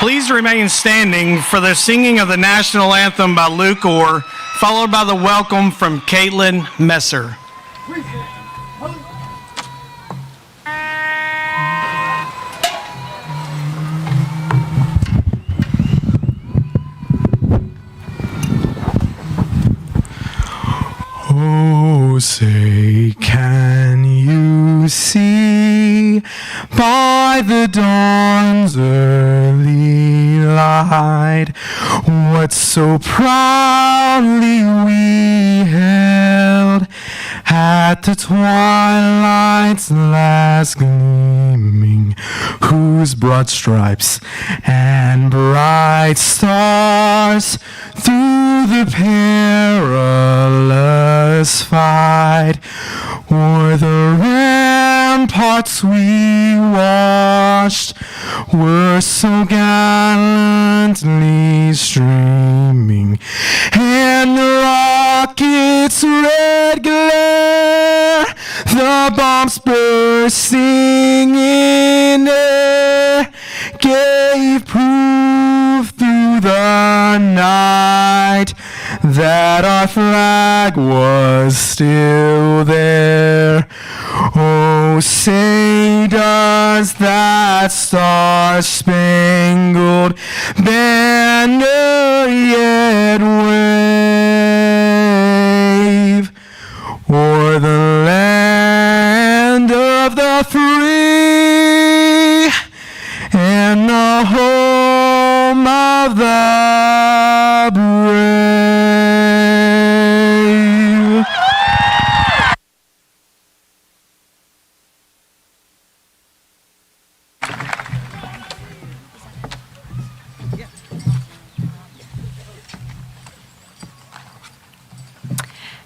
Please remain standing for the singing of the national anthem by Luke Orr, followed by the welcome from Caitlyn Messer. Oh, say, can you see by the dawn's early light what so proudly we held at the twilight's last gleaming, whose broad stripes and bright stars through the perilous fight o'er the ramparts we watched were so gallantly streaming, and the rocket's red glare, the bombs bursting in air, gave proof through the night that our flag was still there. Oh, say, does that star-spangled banner yet wave o'er the land of the free and the home of the brave?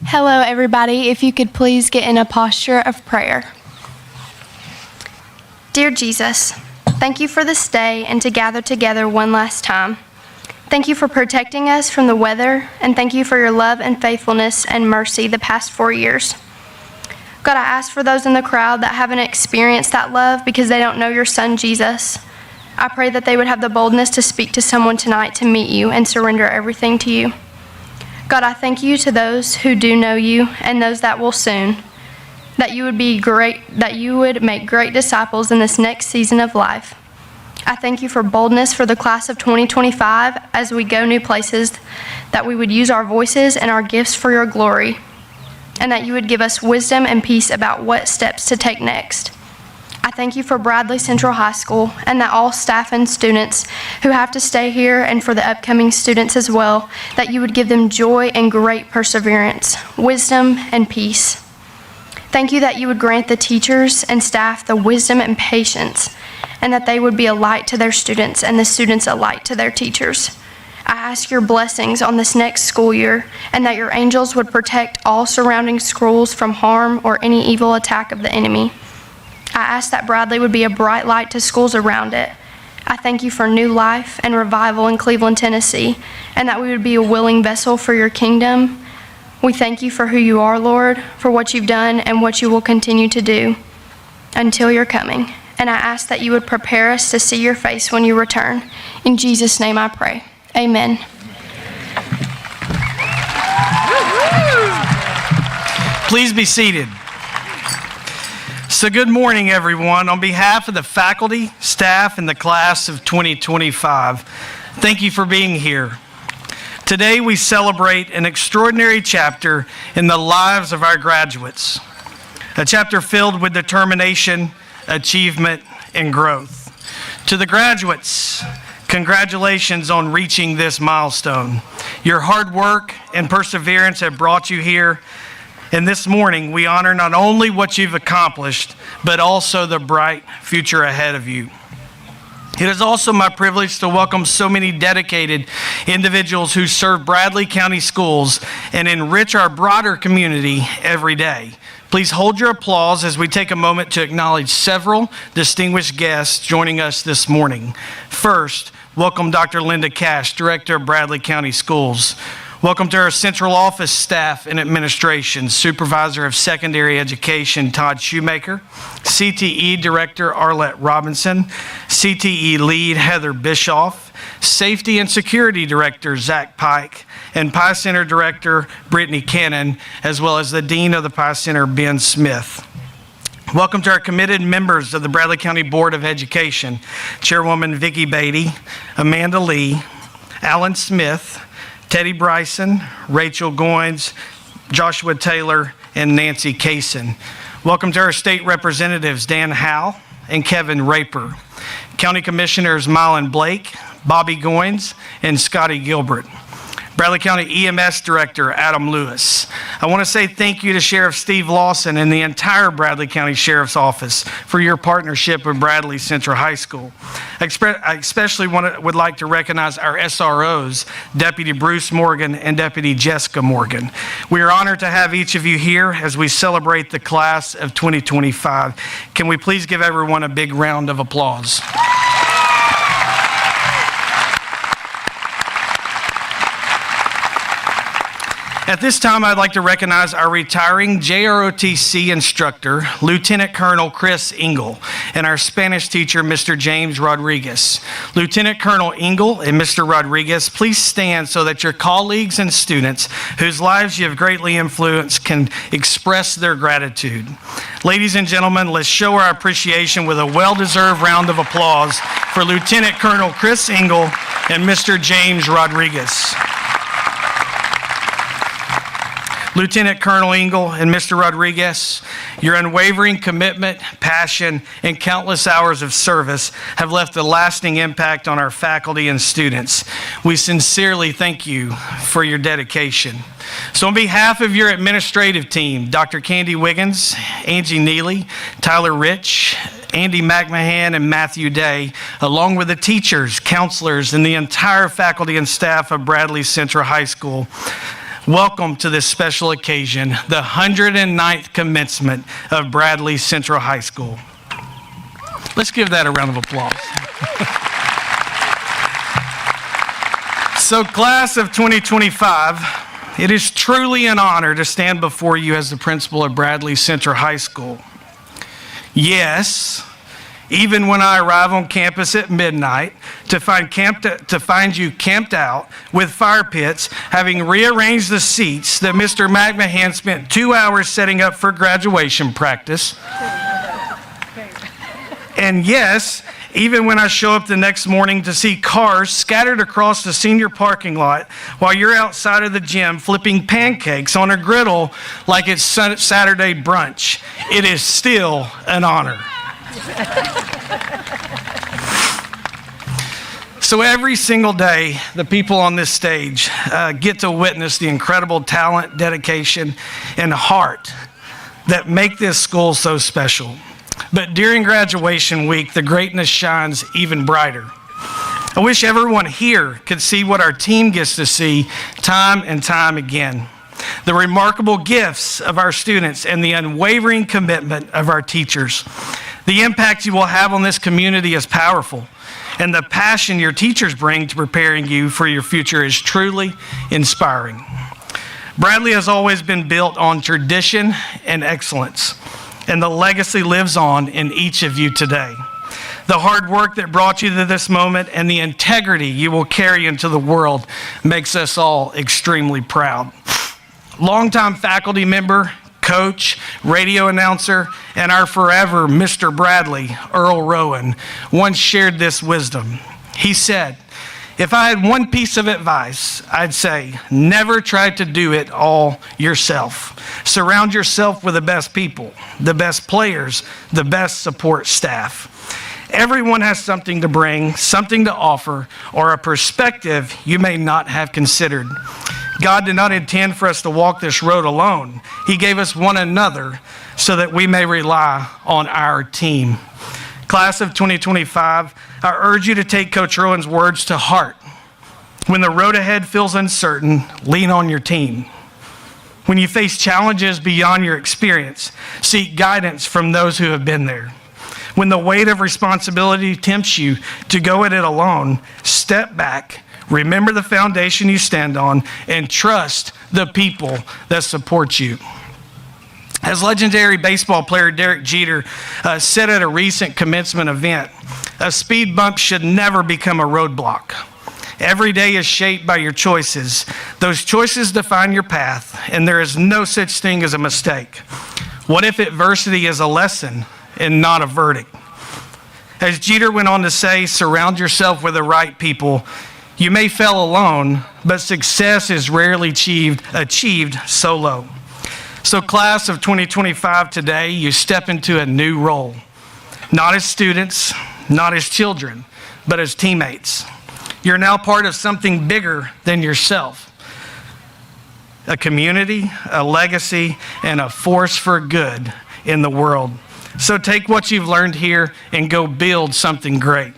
Hello, everybody. If you could please get in a posture of prayer. Dear Jesus, thank you for this day and to gather together one last time. Thank you for protecting us from the weather, and thank you for your love and faithfulness and mercy the past 4 years. God, I ask for those in the crowd that haven't experienced that love because they don't know your son, Jesus. I pray that they would have the boldness to speak to someone tonight to meet you and surrender everything to you. God, I thank you to those who do know you and those that will soon, that you would be great, that you would make great disciples in this next season of life. I thank you for boldness for the class of 2025 as we go new places, that we would use our voices and our gifts for your glory, and that you would give us wisdom and peace about what steps to take next. I thank you for Bradley Central High School and that all staff and students who have to stay here, and for the upcoming students as well, that you would give them joy and great perseverance, wisdom and peace. Thank you that you would grant the teachers and staff the wisdom and patience, and that they would be a light to their students and the students a light to their teachers. I ask your blessings on this next school year, and that your angels would protect all surrounding schools from harm or any evil attack of the enemy. I ask that Bradley would be a bright light to schools around it. I thank you for new life and revival in Cleveland, Tennessee, and that we would be a willing vessel for your kingdom. We thank you for who you are, Lord, for what you've done and what you will continue to do until you're coming. And I ask that you would prepare us to see your face when you return. In Jesus' name I pray. Amen. Please be seated. So good morning, everyone. On behalf of the faculty, staff, and the class of 2025, thank you for being here. Today we celebrate an extraordinary chapter in the lives of our graduates, a chapter filled with determination, achievement, and growth. To the graduates, congratulations on reaching this milestone. Your hard work and perseverance have brought you here. And this morning, we honor not only what you've accomplished, but also the bright future ahead of you. It is also my privilege to welcome so many dedicated individuals who serve Bradley County Schools and enrich our broader community every day. Please hold your applause as we take a moment to acknowledge several distinguished guests joining us this morning. First, welcome Dr. Linda Cash, Director of Bradley County Schools. Welcome to our central office staff and administration, Supervisor of Secondary Education, Todd Shoemaker, CTE Director, Arlette Robinson, CTE Lead, Heather Bischoff, Safety and Security Director, Zach Pike, and Pi Center Director, Brittany Cannon, as well as the Dean of the Pi Center, Ben Smith. Welcome to our committed members of the Bradley County Board of Education, Chairwoman Vicki Beatty, Amanda Lee, Alan Smith, Teddy Bryson, Rachel Goins, Joshua Taylor, and Nancy Kaysen. Welcome to our state representatives, Dan Howe and Kevin Raper. County Commissioners Mylan Blake, Bobby Goins, and Scotty Gilbert. Bradley County EMS Director, Adam Lewis. I want to say thank you to Sheriff Steve Lawson and the entire Bradley County Sheriff's Office for your partnership with Bradley Central High School. I especially would like to recognize our SROs, Deputy Bruce Morgan and Deputy Jessica Morgan. We are honored to have each of you here as we celebrate the class of 2025. Can we please give everyone a big round of applause? At this time, I'd like to recognize our retiring JROTC instructor, Lieutenant Colonel Chris Engel, and our Spanish teacher, Mr. James Rodriguez. Lieutenant Colonel Engel and Mr. Rodriguez, please stand so that your colleagues and students whose lives you have greatly influenced can express their gratitude. Ladies and gentlemen, let's show our appreciation with a well-deserved round of applause for Lieutenant Colonel Chris Engel and Mr. James Rodriguez. Lieutenant Colonel Engel and Mr. Rodriguez, your unwavering commitment, passion, and countless hours of service have left a lasting impact on our faculty and students. We sincerely thank you for your dedication. So on behalf of your administrative team, Dr. Candy Wiggins, Angie Neely, Tyler Rich, Andy McMahon, and Matthew Day, along with the teachers, counselors, and the entire faculty and staff of Bradley Central High School, welcome to this special occasion, the 109th commencement of Bradley Central High School. Let's give that a round of applause. So, class of 2025, it is truly an honor to stand before you as the principal of Bradley Central High School. Yes, even when I arrive on campus at midnight to find you camped out with fire pits, having rearranged the seats that Mr. McMahon spent 2 hours setting up for graduation practice. And yes, even when I show up the next morning to see cars scattered across the senior parking lot while you're outside of the gym flipping pancakes on a griddle like it's Saturday brunch, it is still an honor. So every single day, the people on this stage get to witness the incredible talent, dedication, and heart that make this school so special. But during graduation week, the greatness shines even brighter. I wish everyone here could see what our team gets to see time and time again. The remarkable gifts of our students and the unwavering commitment of our teachers. The impact you will have on this community is powerful, and the passion your teachers bring to preparing you for your future is truly inspiring. Bradley has always been built on tradition and excellence, and the legacy lives on in each of you today. The hard work that brought you to this moment and the integrity you will carry into the world makes us all extremely proud. Longtime faculty member, coach, radio announcer, and our forever Mr. Bradley, Earl Rowan, once shared this wisdom. He said, if I had one piece of advice, I'd say, never try to do it all yourself. Surround yourself with the best people, the best players, the best support staff. Everyone has something to bring, something to offer, or a perspective you may not have considered. God did not intend for us to walk this road alone. He gave us one another so that we may rely on our team. Class of 2025, I urge you to take Coach Rowan's words to heart. When the road ahead feels uncertain, lean on your team. When you face challenges beyond your experience, seek guidance from those who have been there. When the weight of responsibility tempts you to go at it alone, step back, Remember the foundation you stand on and trust the people that support you. As legendary baseball player Derek Jeter said at a recent commencement event, a speed bump should never become a roadblock. Every day is shaped by your choices. Those choices define your path, and there is no such thing as a mistake. What if adversity is a lesson and not a verdict? As Jeter went on to say, surround yourself with the right people. You may fail alone, but success is rarely achieved solo. So class of 2025 today, you step into a new role. Not as students, not as children, but as teammates. You're now part of something bigger than yourself. A community, a legacy, and a force for good in the world. So take what you've learned here and go build something great.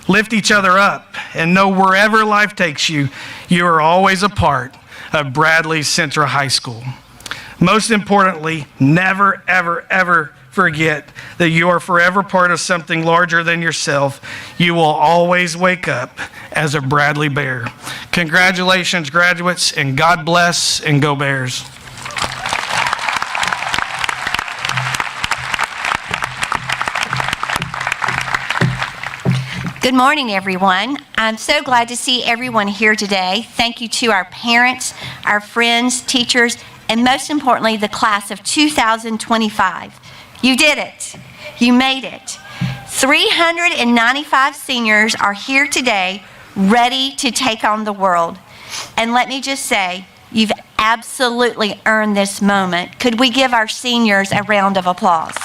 Lift each other up and know wherever life takes you, you are always a part of Bradley Central High School. Most importantly, never, ever, ever forget that you are forever part of something larger than yourself. You will always wake up as a Bradley Bear. Congratulations, graduates, and God bless, and go Bears. Good morning, everyone. I'm so glad to see everyone here today. Thank you to our parents, our friends, teachers, and most importantly, the class of 2025. You did it. You made it. 395 seniors are here today, ready to take on the world. And let me just say, you've absolutely earned this moment. Could we give our seniors a round of applause?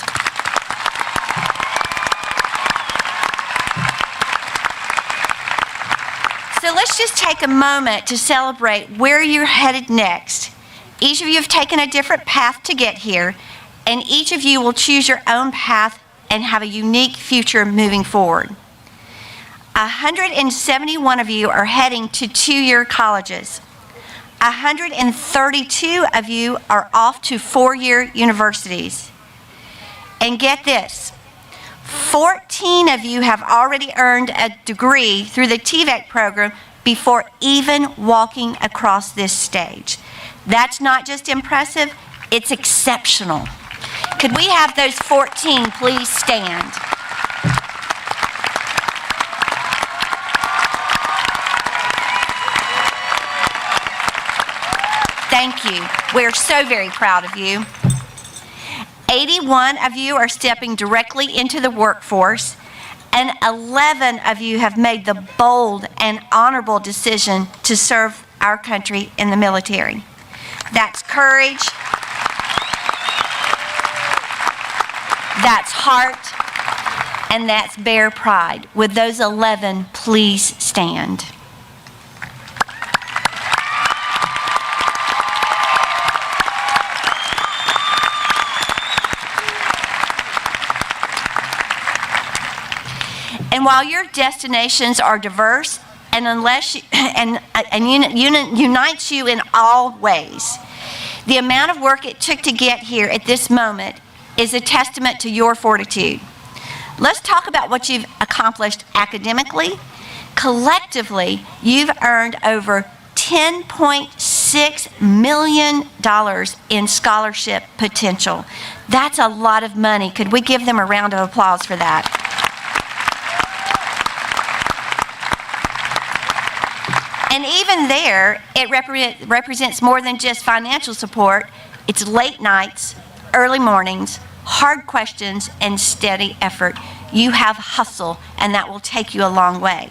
So let's just take a moment to celebrate where you're headed next. Each of you have taken a different path to get here, and each of you will choose your own path and have a unique future moving forward. 171 of you are heading to two-year colleges. 132 of you are off to four-year universities. And get this, 14 of you have already earned a degree through the TVEC program before even walking across this stage. That's not just impressive, it's exceptional. Could we have those 14 please stand? Thank you. We're so very proud of you. 81 of you are stepping directly into the workforce, and 11 of you have made the bold and honorable decision to serve our country in the military. That's courage, that's heart, and that's Bear pride. With those 11, please stand. And while your destinations are diverse, and unites you in all ways, the amount of work it took to get here at this moment is a testament to your fortitude. Let's talk about what you've accomplished academically. Collectively, you've earned over $10.6 million in scholarship potential. That's a lot of money. Could we give them a round of applause for that? And even there, it represents more than just financial support. It's late nights, early mornings, hard questions, and steady effort. You have hustle, and that will take you a long way.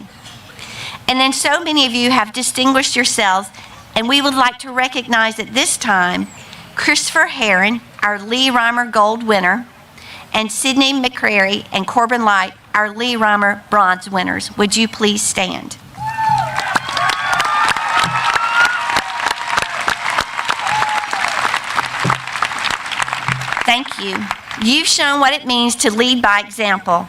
And then so many of you have distinguished yourselves, and we would like to recognize at this time Christopher Herron, our Lee Reimer Gold winner, and Sydney McCrary and Corbin Light, our Lee Reimer Bronze winners. Would you please stand? Thank you. You've shown what it means to lead by example.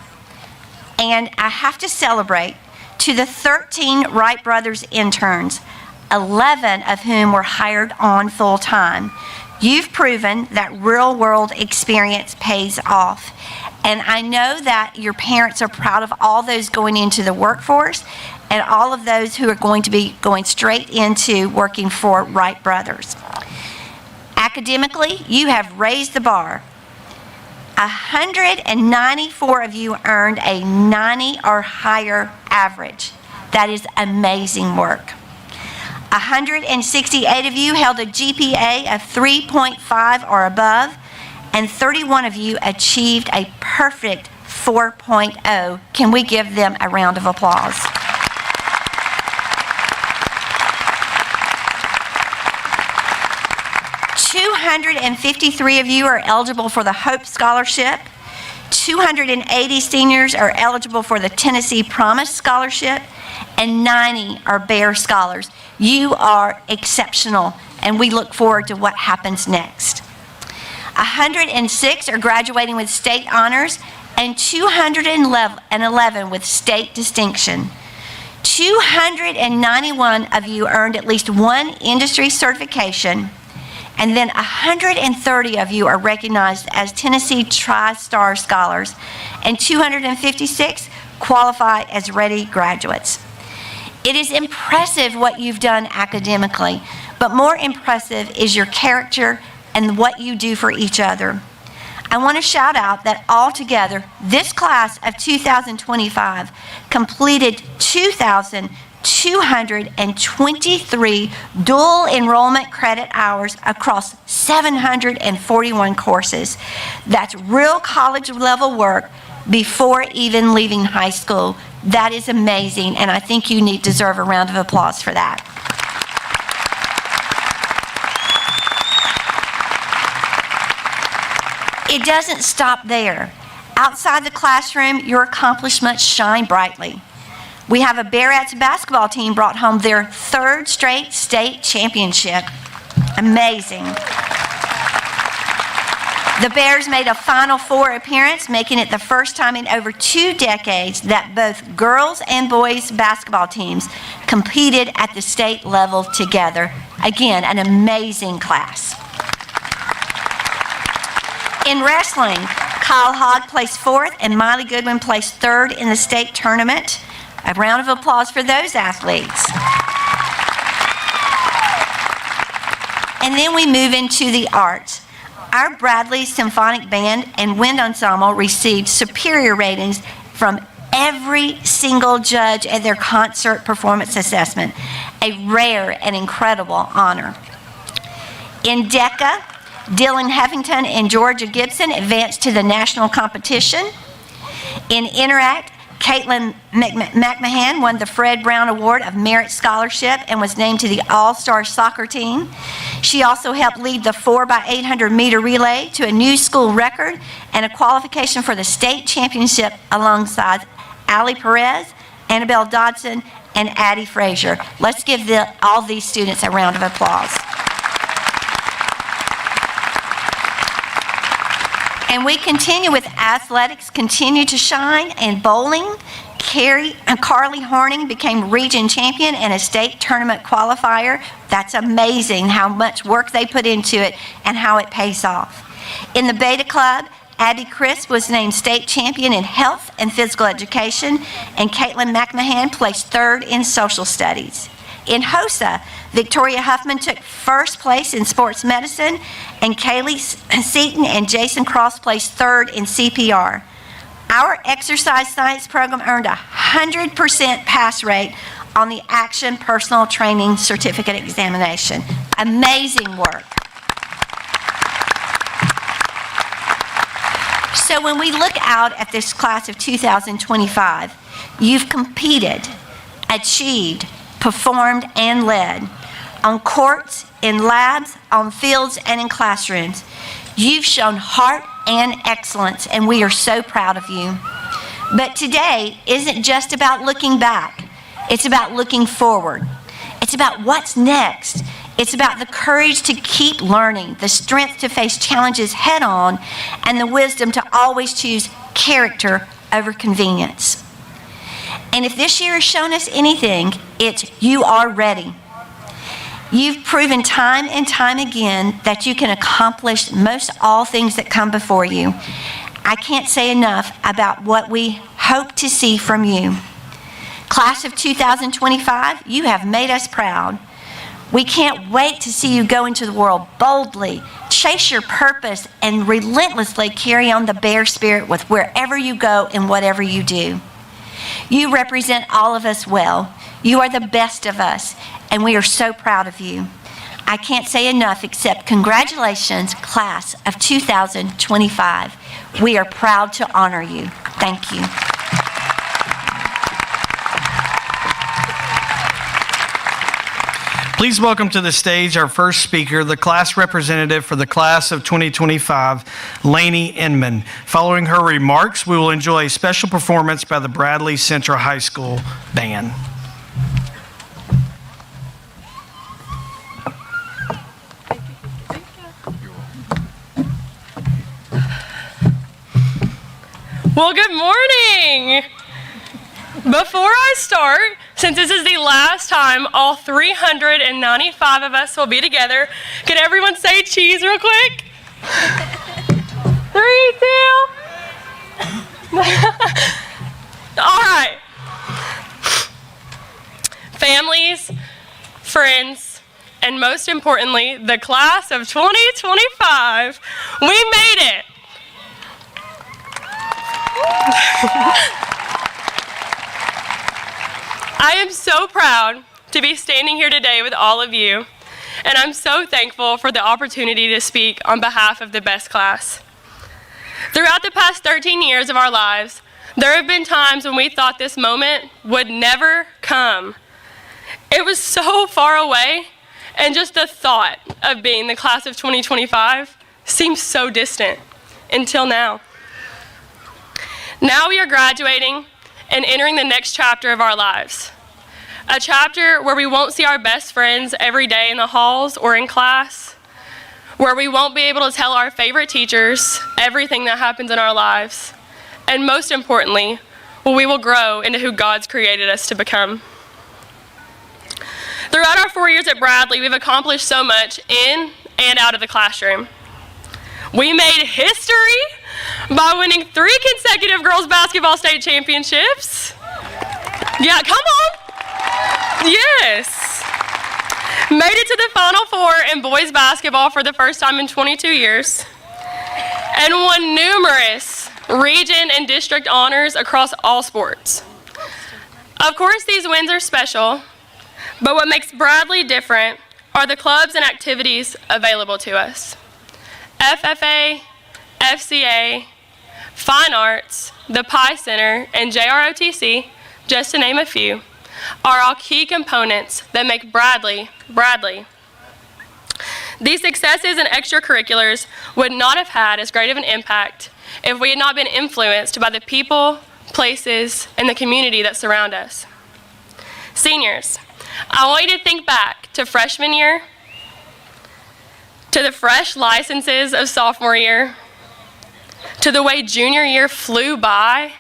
And I have to celebrate to the 13 Wright Brothers interns, 11 of whom were hired on full time. You've proven that real world experience pays off. And I know that your parents are proud of all those going into the workforce, and all of those who are going to be going straight into working for Wright Brothers. Academically, you have raised the bar. 194 of you earned a 90 or higher average. That is amazing work. 168 of you held a GPA of 3.5 or above, and 31 of you achieved a perfect 4.0. Can we give them a round of applause? $253 of you are eligible for the Hope Scholarship. 280 seniors are eligible for the Tennessee Promise Scholarship, and 90 are Bear Scholars. You are exceptional, and we look forward to what happens next. 106 are graduating with state honors, and 211 with state distinction. 291 of you earned at least one industry certification, and then 130 of you are recognized as Tennessee Tri-Star Scholars, and 256 qualify as ready graduates. It is impressive what you've done academically, but more impressive is your character and what you do for each other. I want to shout out that altogether, this class of 2025 completed 2,223 dual enrollment credit hours across 741 courses. That's real college level work before even leaving high school. That is amazing, and I think you deserve a round of applause for that. It doesn't stop there. Outside the classroom, your accomplishments shine brightly. We have a Bearettes basketball team brought home their third straight state championship. Amazing. The Bears made a Final Four appearance, making it the first time in over 2 decades that both girls and boys basketball teams competed at the state level together. Again, an amazing class. In wrestling, Kyle Hogg placed 4th and Miley Goodwin placed 3rd in the state tournament. A round of applause for those athletes. And then we move into the arts. Our Bradley Symphonic Band and Wind Ensemble received superior ratings from every single judge at their concert performance assessment, a rare and incredible honor. In DECA, Dylan Heffington and Georgia Gibson advanced to the national competition. In Interact, Caitlyn McMahon won the Fred Brown Award of Merit Scholarship and was named to the All-Star Soccer team. She also helped lead the 4x800 meter relay to a new school record and a qualification for the state championship alongside Allie Perez, Annabelle Dodson, and Addie Frazier. Let's give all these students a round of applause. And we continue with athletics, continue to shine, and bowling. Carly Horning became region champion and a state tournament qualifier. That's amazing how much work they put into it and how it pays off. In the Beta Club, Abby Crisp was named state champion in health and physical education, and Caitlyn McMahon placed 3rd in social studies. In HOSA, Victoria Huffman took 1st place in sports medicine, and Kaylee Seaton and Jason Cross placed 3rd in CPR. Our exercise science program earned a 100% pass rate on the Action Personal Training Certificate Examination. Amazing work. So when we look out at this class of 2025, you've competed, achieved, performed, and led on courts, in labs, on fields, and in classrooms. You've shown heart and excellence, and we are so proud of you. But today isn't just about looking back. It's about looking forward. It's about what's next. It's about the courage to keep learning, the strength to face challenges head on, and the wisdom to always choose character over convenience. And if this year has shown us anything, it's you are ready. You've proven time and time again that you can accomplish most all things that come before you. I can't say enough about what we hope to see from you. Class of 2025, you have made us proud. We can't wait to see you go into the world boldly, chase your purpose, and relentlessly carry on the bear spirit with wherever you go and whatever you do. You represent all of us well. You are the best of us, and we are so proud of you. I can't say enough except congratulations, class of 2025. We are proud to honor you. Thank you. Please welcome to the stage our first speaker, the class representative for the class of 2025, Laney Inman. Following her remarks, we will enjoy a special performance by the Bradley Central High School Band. Well, good morning. Before I start, since this is the last time all 395 of us will be together, can everyone say cheese real quick? 3, 2. All right. Families, friends, and most importantly, the class of 2025, we made it. I am so proud to be standing here today with all of you, and I'm so thankful for the opportunity to speak on behalf of the best class. Throughout the past 13 years of our lives, there have been times when we thought this moment would never come. It was so far away, and just the thought of being the class of 2025 seems so distant until now. Now we are graduating and entering the next chapter of our lives. A chapter where we won't see our best friends every day in the halls or in class, where we won't be able to tell our favorite teachers everything that happens in our lives, and most importantly, where we will grow into who God's created us to become. Throughout our 4 years at Bradley, we've accomplished so much in and out of the classroom. We made history by winning 3 consecutive girls basketball state championships. Yeah, come on. Yes. Made it to the Final Four in boys basketball for the first time in 22 years. And won numerous region and district honors across all sports. Of course, these wins are special, but what makes Bradley different are the clubs and activities available to us. FFA, FCA, Fine Arts, the Pi Center, and JROTC, just to name a few, are all key components that make Bradley, Bradley. These successes and extracurriculars would not have had as great of an impact if we had not been influenced by the people, places, and the community that surround us. Seniors, I want you to think back to freshman year, to the fresh licenses of sophomore year, to the way junior year flew by,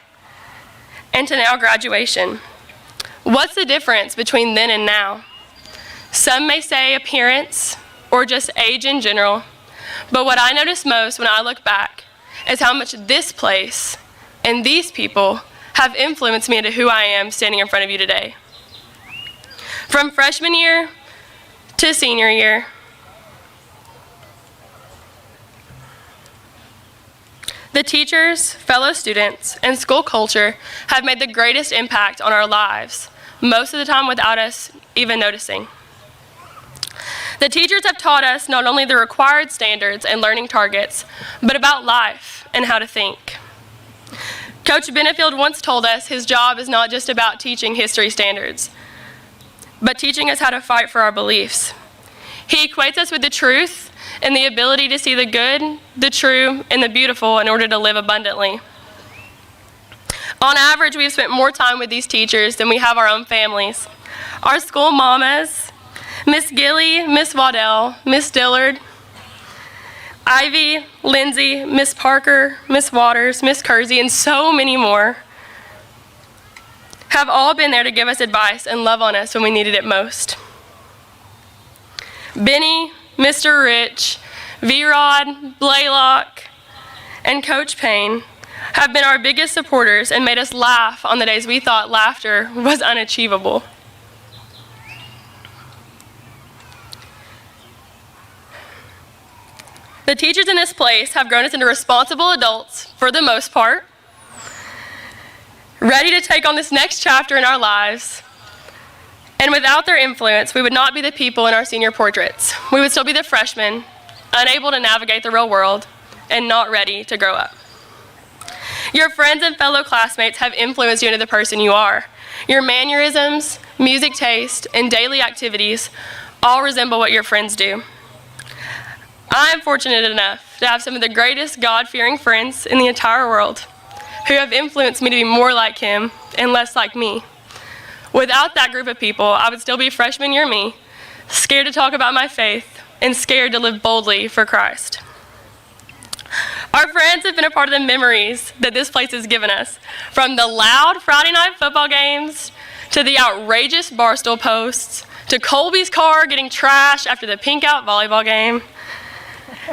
and to now graduation. What's the difference between then and now? Some may say appearance or just age in general, but what I notice most when I look back is how much this place and these people have influenced me into who I am standing in front of you today. From freshman year to senior year, the teachers, fellow students, and school culture have made the greatest impact on our lives, most of the time without us even noticing. The teachers have taught us not only the required standards and learning targets, but about life and how to think. Coach Benefield once told us his job is not just about teaching history standards, but teaching us how to fight for our beliefs. He equates us with the truth and the ability to see the good, the true, and the beautiful in order to live abundantly. On average, we've spent more time with these teachers than we have our own families. Our school mamas, Miss Gilly, Miss Waddell, Miss Dillard, Ivy, Lindsay, Miss Parker, Miss Waters, Miss Kersey, and so many more, have all been there to give us advice and love on us when we needed it most. Benny, Mr. Rich, V-Rod, Blaylock, and Coach Payne have been our biggest supporters and made us laugh on the days we thought laughter was unachievable. The teachers in this place have grown us into responsible adults for the most part, ready to take on this next chapter in our lives. And without their influence, we would not be the people in our senior portraits. We would still be the freshmen, unable to navigate the real world and not ready to grow up. Your friends and fellow classmates have influenced you into the person you are. Your mannerisms, music taste, and daily activities all resemble what your friends do. I am fortunate enough to have some of the greatest God-fearing friends in the entire world who have influenced me to be more like him and less like me. Without that group of people, I would still be freshman year me, scared to talk about my faith and scared to live boldly for Christ. Our friends have been a part of the memories that this place has given us, from the loud Friday night football games to the outrageous barstool posts to Colby's car getting trashed after the pink out volleyball game,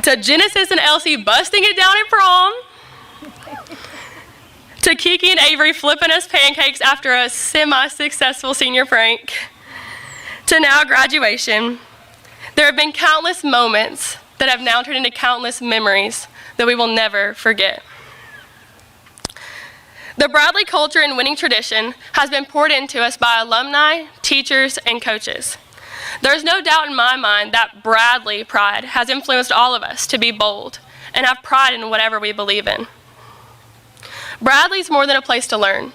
to Genesis and Elsie busting it down at prom, to Kiki and Avery flipping us pancakes after a semi-successful senior prank, to now graduation. There have been countless moments that have now turned into countless memories that we will never forget. The Bradley culture and winning tradition has been poured into us by alumni, teachers, and coaches. There's no doubt in my mind that Bradley pride has influenced all of us to be bold and have pride in whatever we believe in. Bradley's more than a place to learn.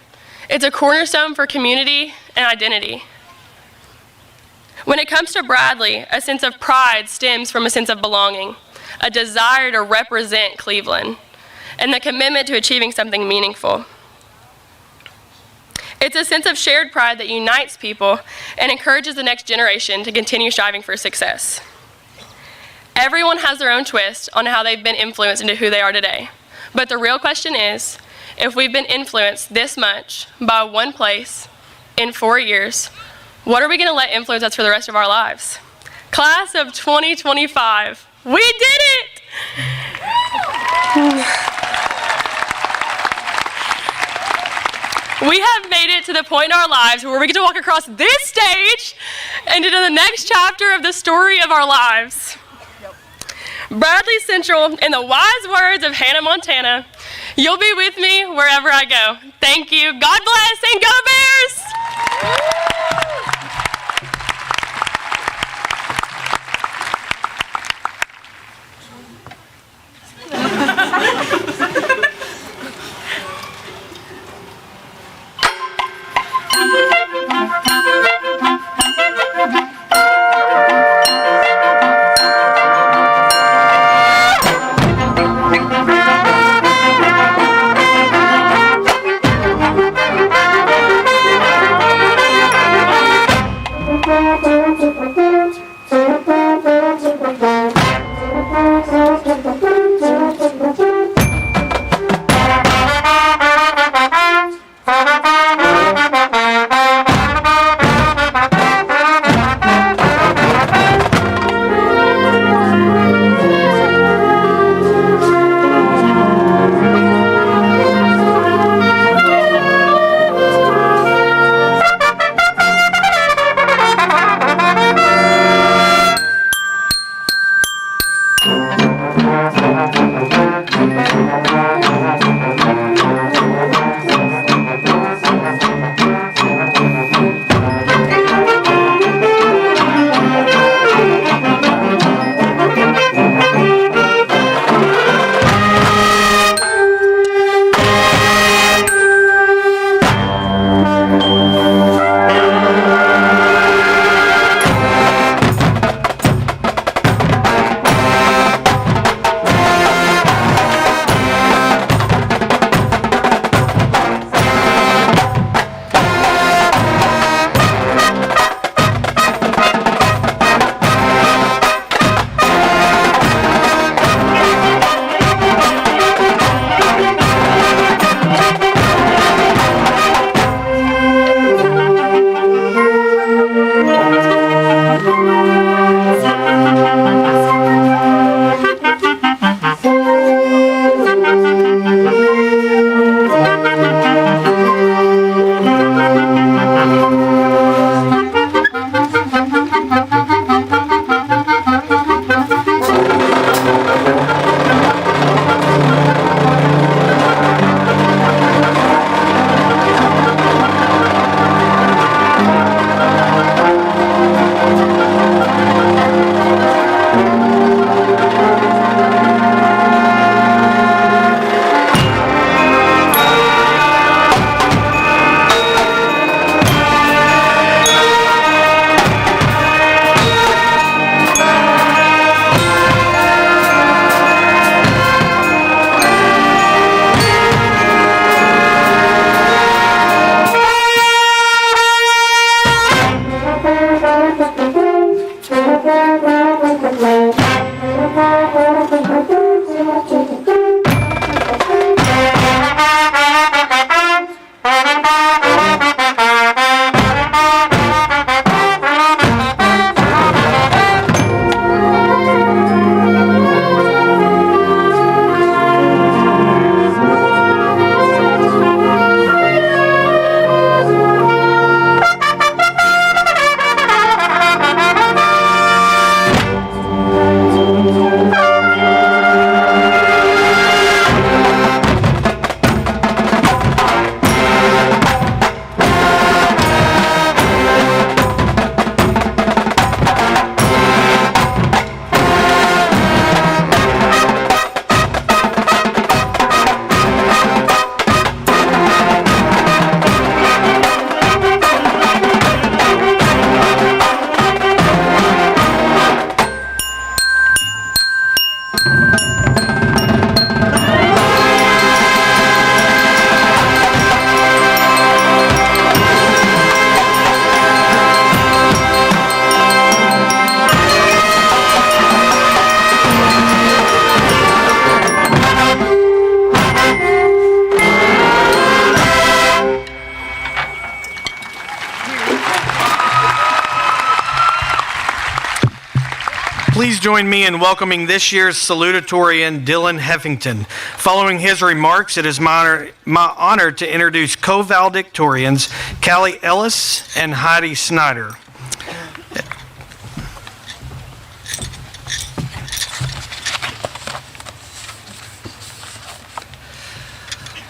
It's a cornerstone for community and identity. When it comes to Bradley, a sense of pride stems from a sense of belonging, a desire to represent Cleveland, and the commitment to achieving something meaningful. It's a sense of shared pride that unites people and encourages the next generation to continue striving for success. Everyone has their own twist on how they've been influenced into who they are today. But the real question is, if we've been influenced this much by one place in 4 years, what are we going to let influence us for the rest of our lives? Class of 2025, we did it! We have made it to the point in our lives where we get to walk across this stage and into the next chapter of the story of our lives. Bradley Central, in the wise words of Hannah Montana, you'll be with me wherever I go. Thank you. God bless and go Bears! Please join me in welcoming this year's salutatorian, Dylan Heffington. Following his remarks, it is my honor to introduce co-valedictorians, Callie Ellis and Heidi Snyder.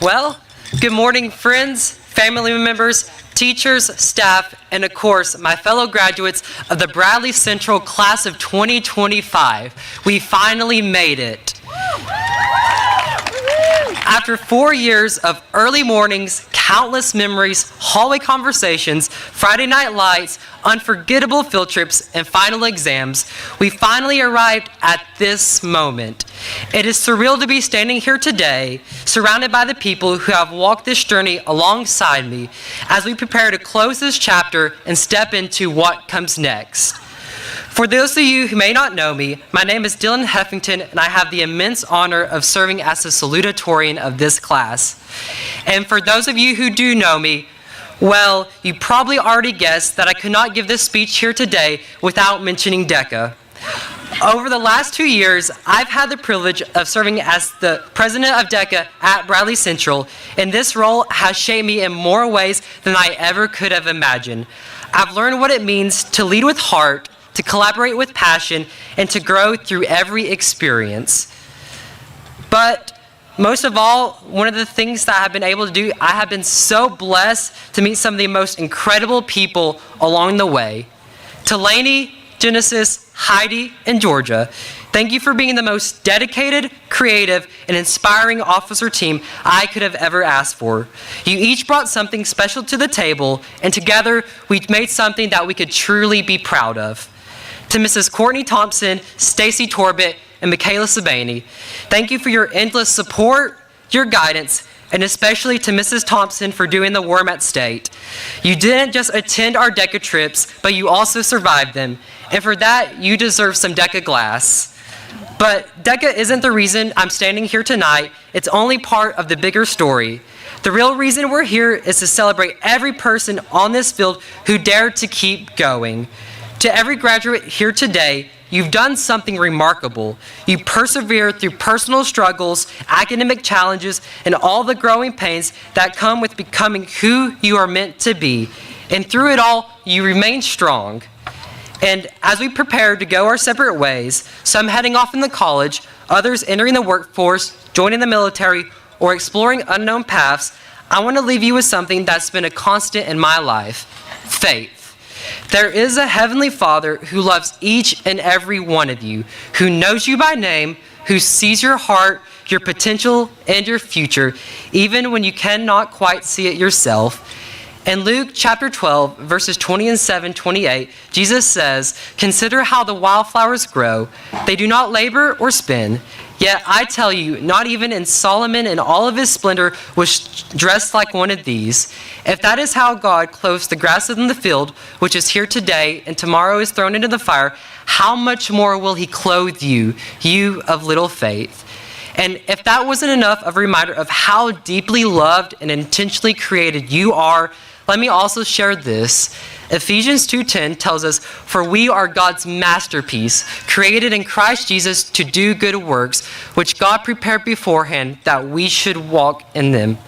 Well, good morning, friends, family members, teachers, staff, and of course, my fellow graduates of the Bradley Central class of 2025. We finally made it. After 4 years of early mornings, countless memories, hallway conversations, Friday night lights, unforgettable field trips, and final exams, we finally arrived at this moment. It is surreal to be standing here today, surrounded by the people who have walked this journey alongside me as we prepare to close this chapter and step into what comes next. For those of you who may not know me, my name is Dylan Heffington, and I have the immense honor of serving as the salutatorian of this class. And for those of you who do know me, well, you probably already guessed that I could not give this speech here today without mentioning DECA. Over the last 2 years, I've had the privilege of serving as the president of DECA at Bradley Central, and this role has shaped me in more ways than I ever could have imagined. I've learned what it means to lead with heart, to collaborate with passion, and to grow through every experience. But most of all, one of the things that I've been able to do, I have been so blessed to meet some of the most incredible people along the way. To Laney, Genesis, Heidi, and Georgia, thank you for being the most dedicated, creative, and inspiring officer team I could have ever asked for. You each brought something special to the table, and together we made something that we could truly be proud of. To Mrs. Courtney Thompson, Stacy Torbett, and Michaela Sabani, thank you for your endless support, your guidance, and especially to Mrs. Thompson for doing the Worm at State. You didn't just attend our DECA trips, but you also survived them, and for that, you deserve some DECA glass. But DECA isn't the reason I'm standing here tonight. It's only part of the bigger story. The real reason we're here is to celebrate every person on this field who dared to keep going. To every graduate here today, you've done something remarkable. You persevered through personal struggles, academic challenges, and all the growing pains that come with becoming who you are meant to be. And through it all, you remain strong. And as we prepare to go our separate ways, some heading off into college, others entering the workforce, joining the military, or exploring unknown paths, I want to leave you with something that's been a constant in my life: faith. There is a Heavenly Father who loves each and every one of you, who knows you by name, who sees your heart, your potential, and your future, even when you cannot quite see it yourself. In Luke chapter 12, verses 27-28, Jesus says, "Consider how the wildflowers grow. They do not labor or spin. Yet I tell you, not even in Solomon in all of his splendor was dressed like one of these. If that is how God clothes the grass in the field, which is here today and tomorrow is thrown into the fire, how much more will he clothe you, you of little faith?" And if that wasn't enough of a reminder of how deeply loved and intentionally created you are, let me also share this. Ephesians 2:10 tells us, "For we are God's masterpiece, created in Christ Jesus to do good works, which God prepared beforehand that we should walk in them."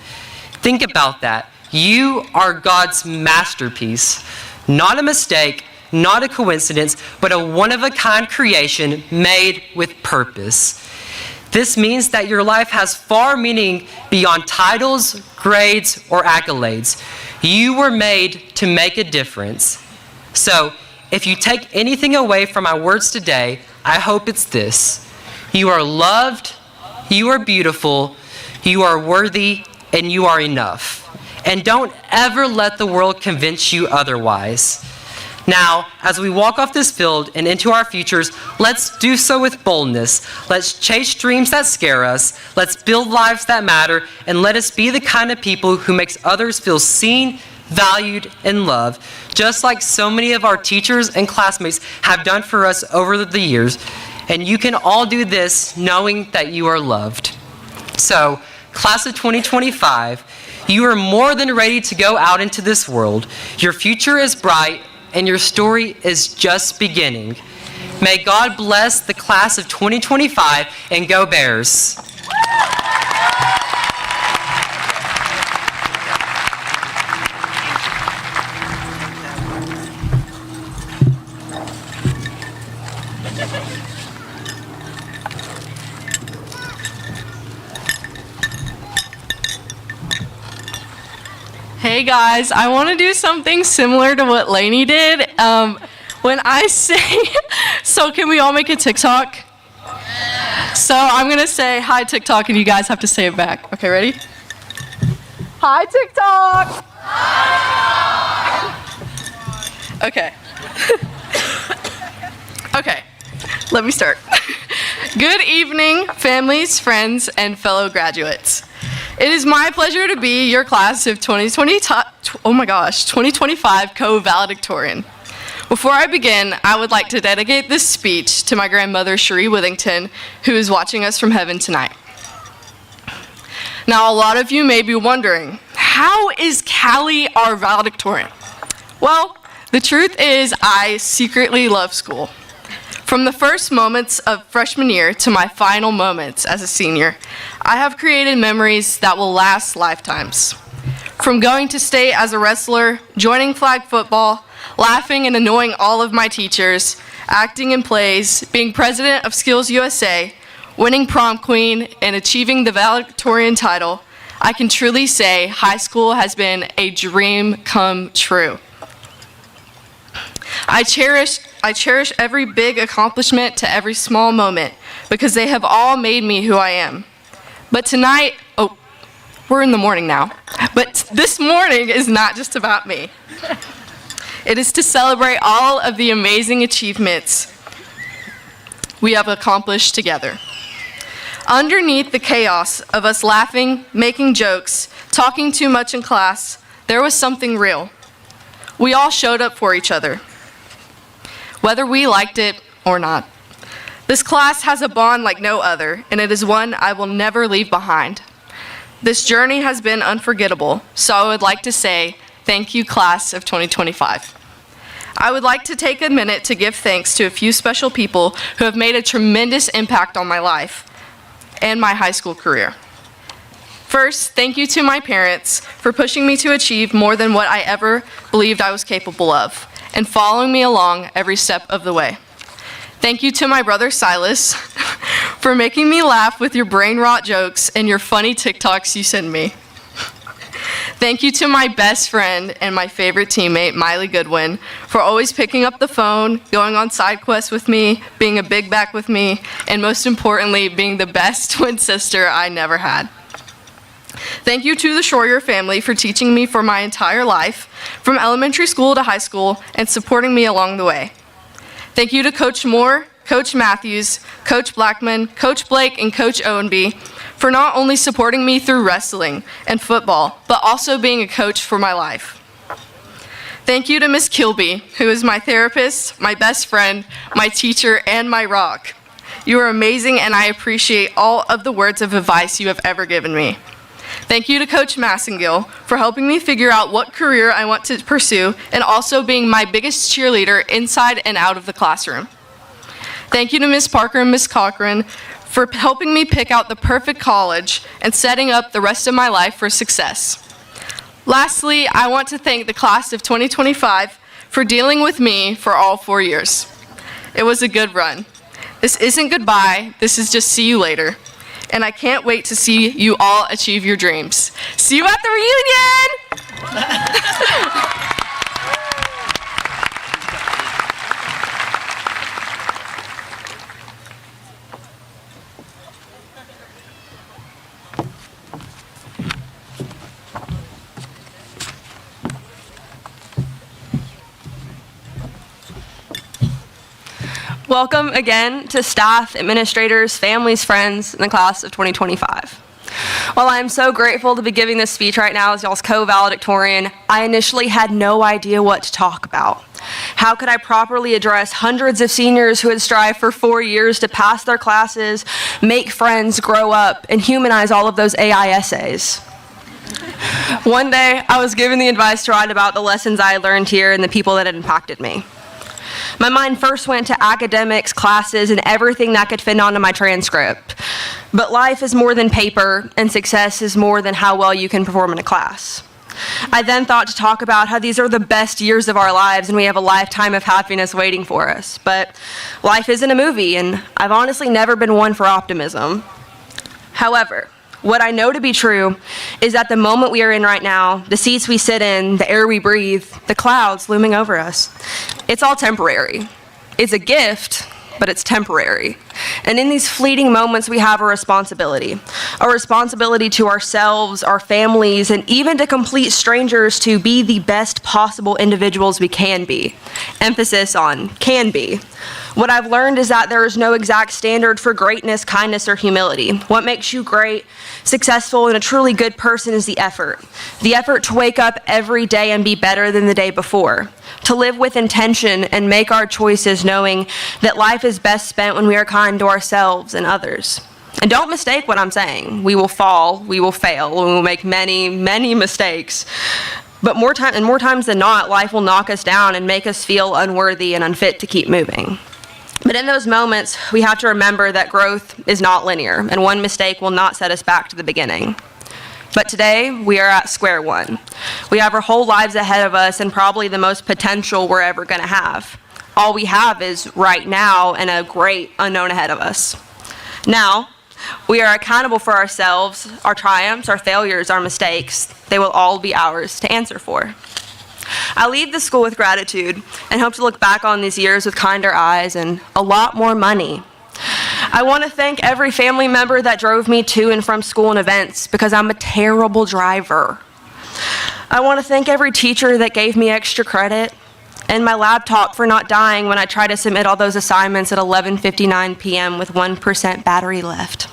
Think about that. You are God's masterpiece. Not a mistake, not a coincidence, but a one-of-a-kind creation made with purpose. This means that your life has far meaning beyond titles, grades, or accolades. You were made to make a difference. So, if you take anything away from my words today, I hope it's this: you are loved, you are beautiful, you are worthy, and you are enough. And don't ever let the world convince you otherwise. Now, as we walk off this field and into our futures, let's do so with boldness. Let's chase dreams that scare us. Let's build lives that matter. And let us be the kind of people who makes others feel seen, valued, and loved, just like so many of our teachers and classmates have done for us over the years. And you can all do this knowing that you are loved. So, class of 2025, you are more than ready to go out into this world. Your future is bright, and your story is just beginning. May God bless the class of 2025 and go Bears. Hey guys, I want to do something similar to what Laney did. When I say, so can we all make a TikTok? So I'm going to say hi TikTok and you guys have to say it back. Okay, ready? Hi TikTok! Okay. Okay, let me start. Good evening, families, friends, and fellow graduates. It is my pleasure to be your class of 2025 Co-valedictorian. Before I begin, I would like to dedicate this speech to my grandmother, Cherie Withington, who is watching us from heaven tonight. Now, a lot of you may be wondering, how is Callie our valedictorian? Well, the truth is I secretly love school. From the first moments of freshman year to my final moments as a senior, I have created memories that will last lifetimes. From going to state as a wrestler, joining flag football, laughing and annoying all of my teachers, acting in plays, being president of Skills USA, winning prom queen, and achieving the valedictorian title, I can truly say high school has been a dream come true. I cherish every big accomplishment to every small moment because they have all made me who I am. But tonight, we're in the morning now, but this morning is not just about me. It is to celebrate all of the amazing achievements we have accomplished together. Underneath the chaos of us laughing, making jokes, talking too much in class, there was something real. We all showed up for each other, whether we liked it or not. This class has a bond like no other, and it is one I will never leave behind. This journey has been unforgettable, so I would like to say thank you, class of 2025. I would like to take a minute to give thanks to a few special people who have made a tremendous impact on my life and my high school career. First, thank you to my parents for pushing me to achieve more than what I ever believed I was capable of, and following me along every step of the way. Thank you to my brother Silas for making me laugh with your brain rot jokes and your funny TikToks you send me. Thank you to my best friend and my favorite teammate, Miley Goodwin, for always picking up the phone, going on side quests with me, being a big back with me, and most importantly, being the best twin sister I never had. Thank you to the Schroyer family for teaching me for my entire life, from elementary school to high school, and supporting me along the way. Thank you to Coach Moore, Coach Matthews, Coach Blackman, Coach Blake, and Coach Owenby for not only supporting me through wrestling and football, but also being a coach for my life. Thank you to Miss Kilby, who is my therapist, my best friend, my teacher, and my rock. You are amazing, and I appreciate all of the words of advice you have ever given me. Thank you to Coach Massengill for helping me figure out what career I want to pursue and also being my biggest cheerleader inside and out of the classroom. Thank you to Ms. Parker and Ms. Cochran for helping me pick out the perfect college and setting up the rest of my life for success. Lastly, I want to thank the class of 2025 for dealing with me for all 4 years. It was a good run. This isn't goodbye, this is just see you later. And I can't wait to see you all achieve your dreams. See you at the reunion! Welcome again to staff, administrators, families, friends in the class of 2025. While I am so grateful to be giving this speech right now as y'all's co-valedictorian, I initially had no idea what to talk about. How could I properly address hundreds of seniors who had strived for 4 years to pass their classes, make friends, grow up, and humanize all of those AI essays? One day, I was given the advice to write about the lessons I had learned here and the people that had impacted me. My mind first went to academics, classes, and everything that could fit onto my transcript. But life is more than paper, and success is more than how well you can perform in a class. I then thought to talk about how these are the best years of our lives and we have a lifetime of happiness waiting for us. But life isn't a movie, and I've honestly never been one for optimism. However, what I know to be true is that the moment we are in right now, the seats we sit in, the air we breathe, the clouds looming over us, it's all temporary. It's a gift, but it's temporary. And in these fleeting moments, we have a responsibility to ourselves, our families, and even to complete strangers to be the best possible individuals we can be. Emphasis on can be. What I've learned is that there is no exact standard for greatness, kindness, or humility. What makes you great, successful, and a truly good person is the effort. The effort to wake up every day and be better than the day before. To live with intention and make our choices knowing that life is best spent when we are kind to ourselves and others. And don't mistake what I'm saying. We will fall, we will fail, we will make many, many mistakes. But more times than not, life will knock us down and make us feel unworthy and unfit to keep moving. But in those moments, we have to remember that growth is not linear, and one mistake will not set us back to the beginning. But today, we are at square one. We have our whole lives ahead of us and probably the most potential we're ever going to have. All we have is right now and a great unknown ahead of us. Now, we are accountable for ourselves, our triumphs, our failures, our mistakes. They will all be ours to answer for. I leave the school with gratitude and hope to look back on these years with kinder eyes and a lot more money. I want to thank every family member that drove me to and from school and events because I'm a terrible driver. I want to thank every teacher that gave me extra credit and my laptop for not dying when I tried to submit all those assignments at 11:59 p.m. with 1% battery left.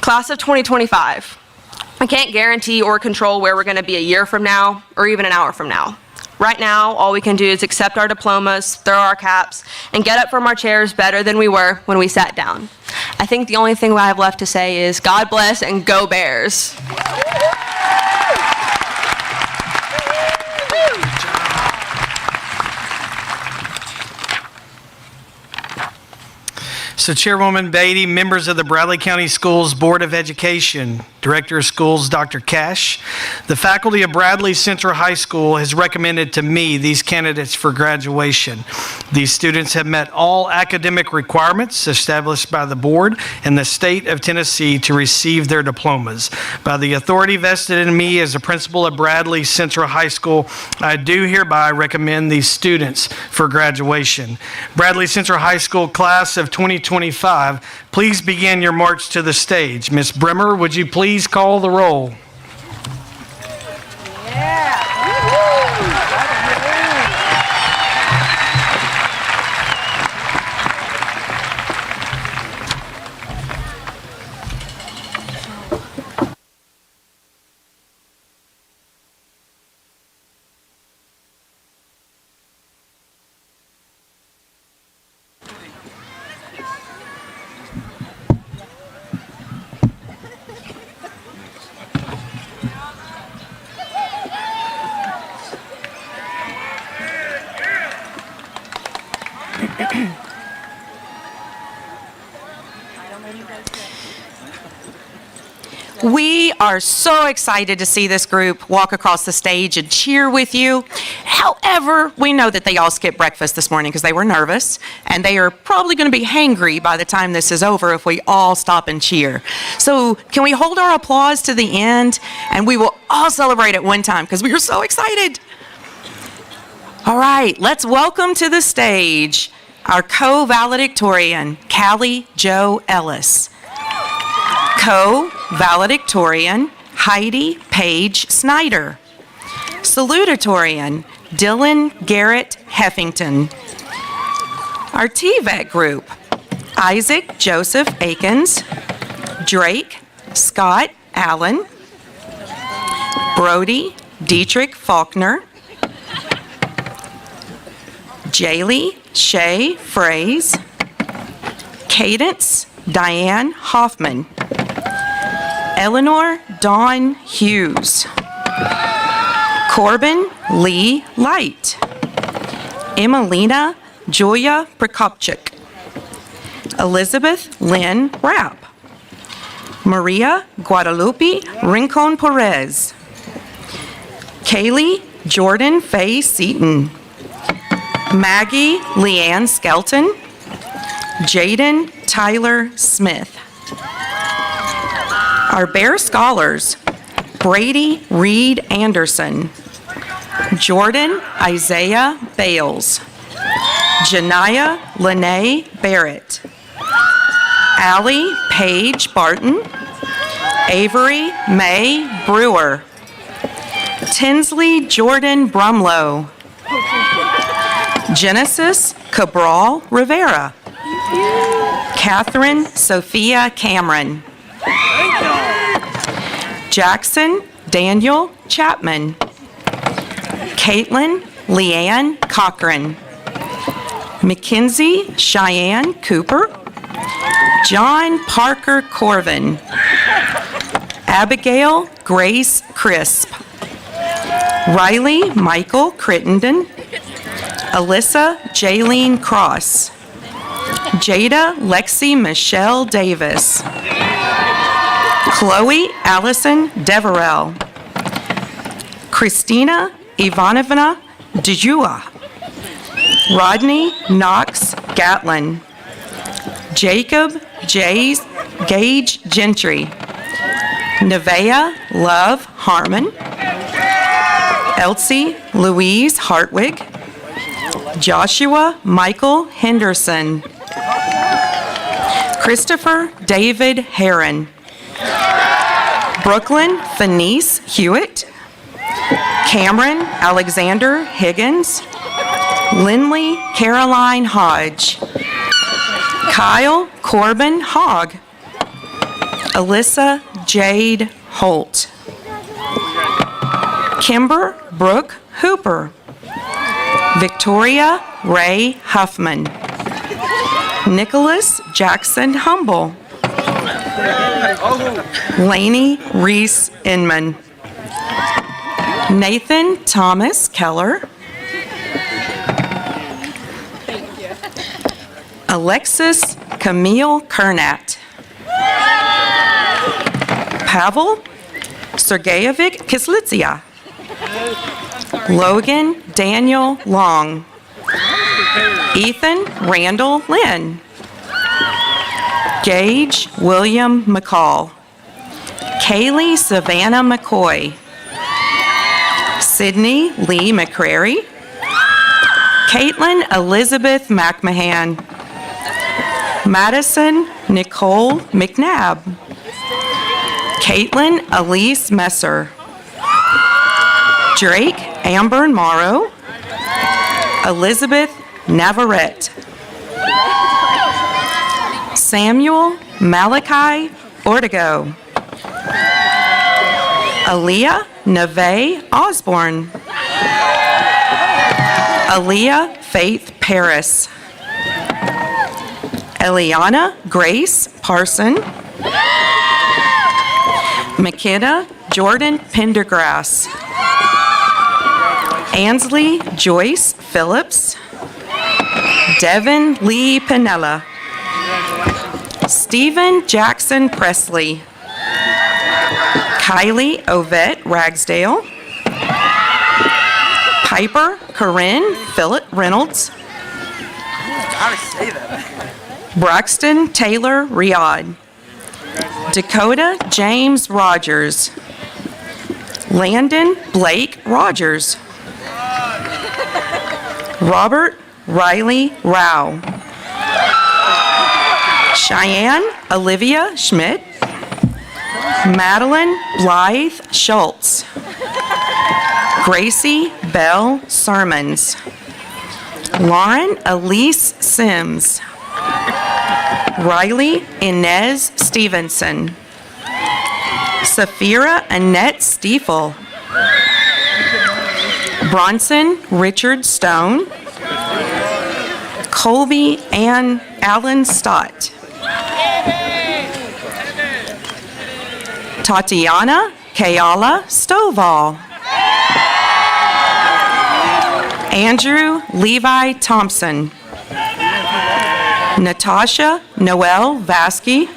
Class of 2025. I can't guarantee or control where we're going to be a year from now or even an hour from now. Right now, all we can do is accept our diplomas, throw our caps, and get up from our chairs better than we were when we sat down. I think the only thing I have left to say is God bless and go Bears. So Chairwoman Beatty, members of the Bradley County Schools Board of Education, Director of Schools Dr. Cash, the faculty of Bradley Central High School has recommended to me these candidates for graduation. These students have met all academic requirements established by the board and the state of Tennessee to receive their diplomas. By the authority vested in me as the principal of Bradley Central High School, I do hereby recommend these students for graduation. Bradley Central High School class of 2025, please begin your march to the stage. Ms. Bremer, would you please call the roll? We are so excited to see this group walk across the stage and cheer with you. However, we know that they all skipped breakfast this morning because they were nervous, and they are probably going to be hangry by the time this is over if we all stop and cheer. So can we hold our applause to the end, and we will all celebrate at one time because we are so excited. All right, let's welcome to the stage our co-valedictorian, Callie Jo Ellis. Co-valedictorian, Heidi Paige Snyder. Salutatorian, Dylan Garrett Heffington. Our TVET group, Isaac Joseph Akins, Drake Scott Allen, Brody Dietrich Faulkner, Jaylee Shay Fraze, Cadence Diane Hoffman, Eleanor Dawn Hughes, Corbin Lee Light, Emelina Julia Prokopchuk. Elizabeth Lynn Rapp. Maria Guadalupe Rincon Perez. Kaylee Jordan Faye Seaton. Maggie Leanne Skelton. Jaden Tyler Smith. Our Bear Scholars: Brady Reed Anderson. Jordan Isaiah Bales. Janiyah Lene Barrett. Allie Paige Barton. Avery May Brewer. Tinsley Jordan Brumlow. Genesis Cabral Rivera. Catherine Sophia Cameron. Jackson Daniel Chapman. Caitlyn Leanne Cochran. Mackenzie Cheyenne Cooper. John Parker Corvin. Abigail Grace Crisp. Riley Michael Crittenden. Alyssa Jaylene Cross. Jada Lexi Michelle Davis. Chloe Allison Deverell. Christina Ivanovna Dejua. Rodney Knox Gatlin. Jacob Gage Gentry. Nevaeh Love Harmon. Elsie Louise Hartwig. Joshua Michael Henderson. Christopher David Heron. Brooklyn Fenice Hewitt. Cameron Alexander Higgins. Lindley Caroline Hodge. Kyle Corbin Hogg. Alyssa Jade Holt. Kimber Brooke Hooper. Victoria Ray Huffman. Nicholas Jackson Humble. Laney Reese Inman. Nathan Thomas Keller. Alexis Camille Kernat. Pavel Sergeyevic Kislitsia. Logan Daniel Long. Ethan Randall Lynn. Gage William McCall. Kaylee Savannah McCoy. Sydney Lee McCrary. Caitlyn Elizabeth McMahon. Madison Nicole McNabb. Caitlin Elise Messer. Drake Amber Morrow. Elizabeth Navarrete. Samuel Malachi Ortego. Aaliyah Neve Osborne. Aaliyah Faith Paris. Eliana Grace Parson. McKenna Jordan Pendergrass. Ansley Joyce Phillips. Devin Lee Pinella. Stephen Jackson Presley. Kylie Ovette Ragsdale. Piper Corinne Phillip Reynolds. Braxton Taylor Riyadh. Dakota James Rogers. Landon Blake Rogers. Robert Riley Rao. Cheyenne Olivia Schmidt. Madeline Blythe Schultz. Gracie Bell Sermons. Lauren Elise Sims. Riley Inez Stevenson. Safira Annette Stiefel. Bronson Richard Stone. Colby Ann Allen Stott. Tatiana Kayala Stovall. Andrew Levi Thompson. Natasha Noel Vasky.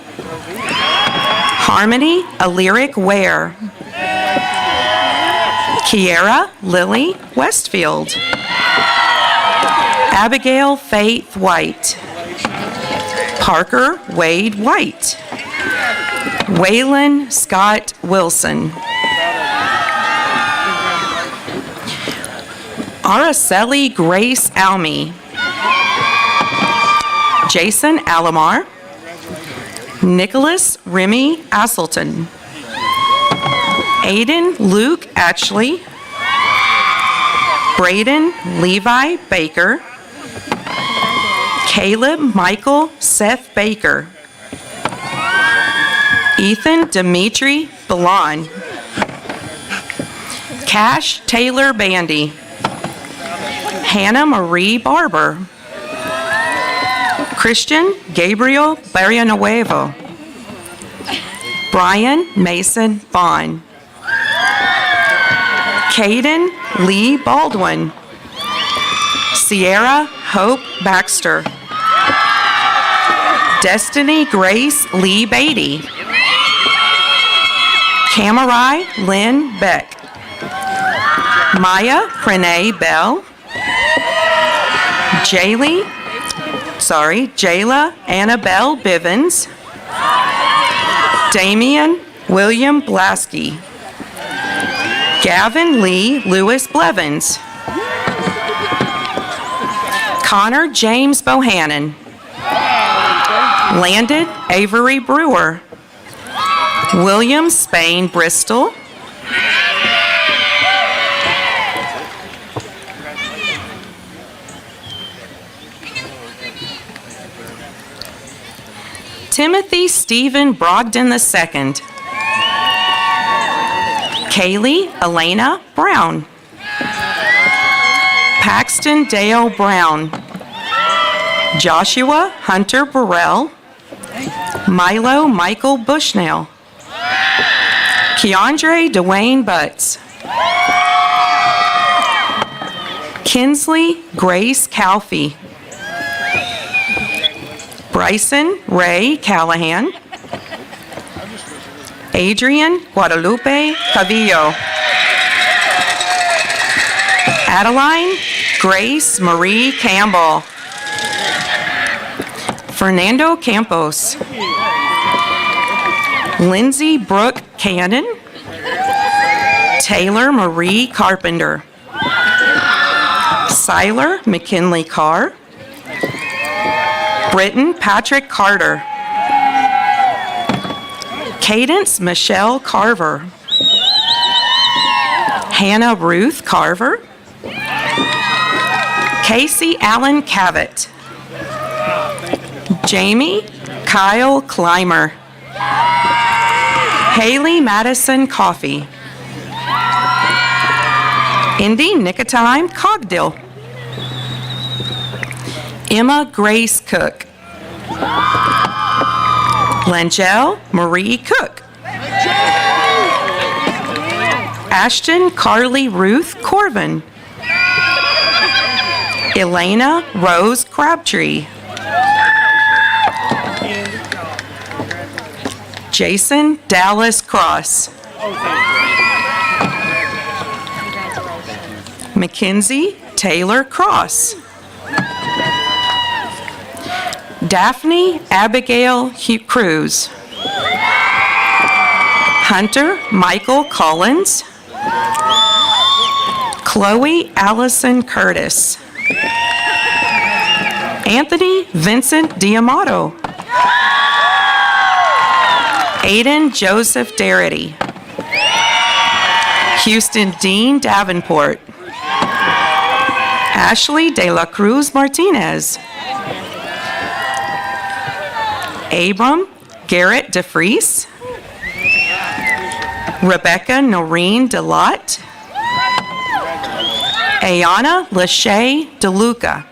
Harmony Allyric Ware. Kiera Lily Westfield. Abigail Faith White. Parker Wade White. Waylon Scott Wilson. Araceli Grace Almy. Jason Alomar. Nicholas Remy Asselton. Aiden Luke Atchley. Braden Levi Baker. Caleb Michael Seth Baker. Ethan Dimitri Ballon. Cash Taylor Bandy. Hannah Marie Barber. Christian Gabriel Barrianuevo. Brian Mason Bond. Caden Lee Baldwin. Sierra Hope Baxter. Destiny Grace Lee Beatty. Camarai Lynn Beck. Maya Prenay Bell. Jayla Annabelle Bivens. Damian William Blasky. Gavin Lee Lewis Blevins. Connor James Bohannon. Landon Avery Brewer. William Spain Bristol. Timothy Stephen Brogdon II. Kaylee Elena Brown. Paxton Dale Brown. Joshua Hunter Burrell. Milo Michael Bushnell. Keandre Dwayne Butts. Kinsley Grace Calfee. Bryson Ray Callahan. Adrian Guadalupe Cavillo. Adeline Grace Marie Campbell. Fernando Campos. Lindsay Brooke Cannon. Taylor Marie Carpenter. Siler McKinley Carr. Britton Patrick Carter. Cadence Michelle Carver. Hannah Ruth Carver. Casey Allen Cavett. Jamie Kyle Clymer. Haley Madison Coffey. Indy Nicotime Cogdill. Emma Grace Cook. Langell Marie Cook. Ashton Carly Ruth Corvin. Elena Rose Crabtree. Jason Dallas Cross. Mackenzie Taylor Cross. Daphne Abigail Cruz. Hunter Michael Collins. Chloe Allison Curtis. Anthony Vincent D'Amato. Aiden Joseph Darity. Houston Dean Davenport. Ashley De La Cruz Martinez. Abram Garrett DeFries. Rebecca Noreen DeLotte. Ayana Lachey DeLuca.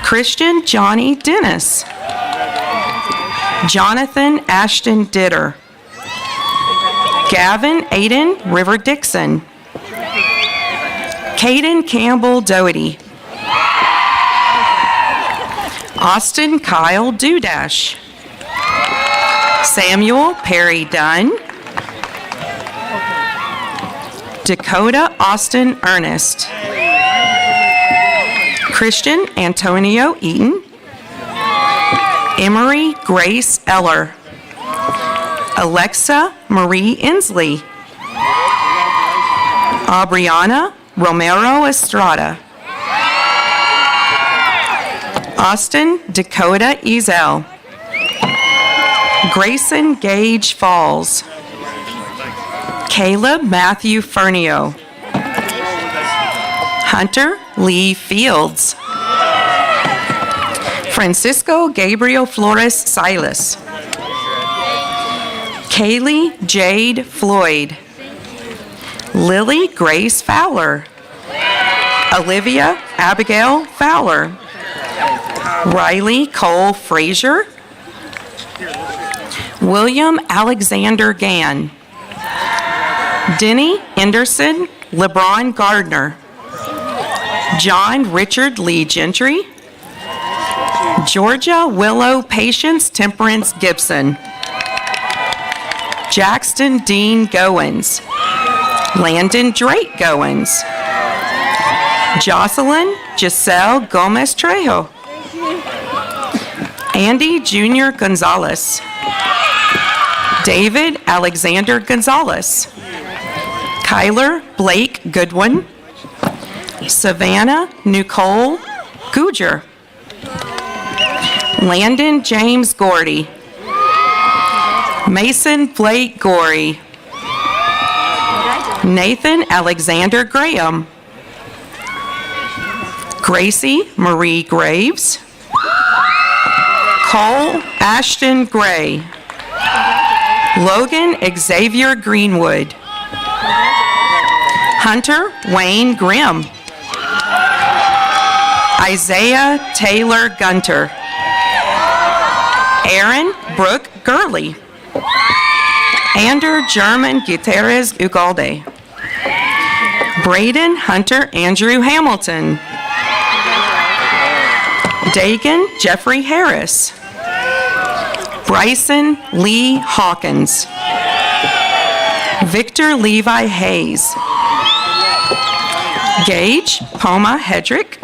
Christian Johnny Dennis. Jonathan Ashton Ditter. Gavin Aiden River Dixon. Caden Campbell Doherty. Austin Kyle Dudash. Samuel Perry Dunn. Dakota Austin Ernest. Christian Antonio Eaton. Emery Grace Eller. Alexa Marie Inslee. Aubriana Romero Estrada. Austin Dakota Ezel. Grayson Gage Falls. Caleb Matthew Fernio. Hunter Lee Fields. Francisco Gabriel Flores Silas. Kaylee Jade Floyd. Lily Grace Fowler. Olivia Abigail Fowler. Riley Cole Frazier. William Alexander Gann. Denny Anderson LeBron Gardner. John Richard Lee Gentry. Georgia Willow Patience Temperance Gibson. Jackson Dean Goins. Landon Drake Goins. Jocelyn Giselle Gomez Trejo. Andy Jr. Gonzalez. David Alexander Gonzalez. Kyler Blake Goodwin. Savannah Nicole Guger. Landon James Gordy. Mason Blake Gorey. Nathan Alexander Graham. Gracie Marie Graves. Cole Ashton Gray. Logan Xavier Greenwood. Hunter Wayne Grimm. Isaiah Taylor Gunter. Aaron Brooke Gurley. Ander German Gutierrez Ugalde. Braden Hunter Andrew Hamilton. Dagan Jeffrey Harris. Bryson Lee Hawkins. Victor Levi Hayes. Gage Poma Hedrick.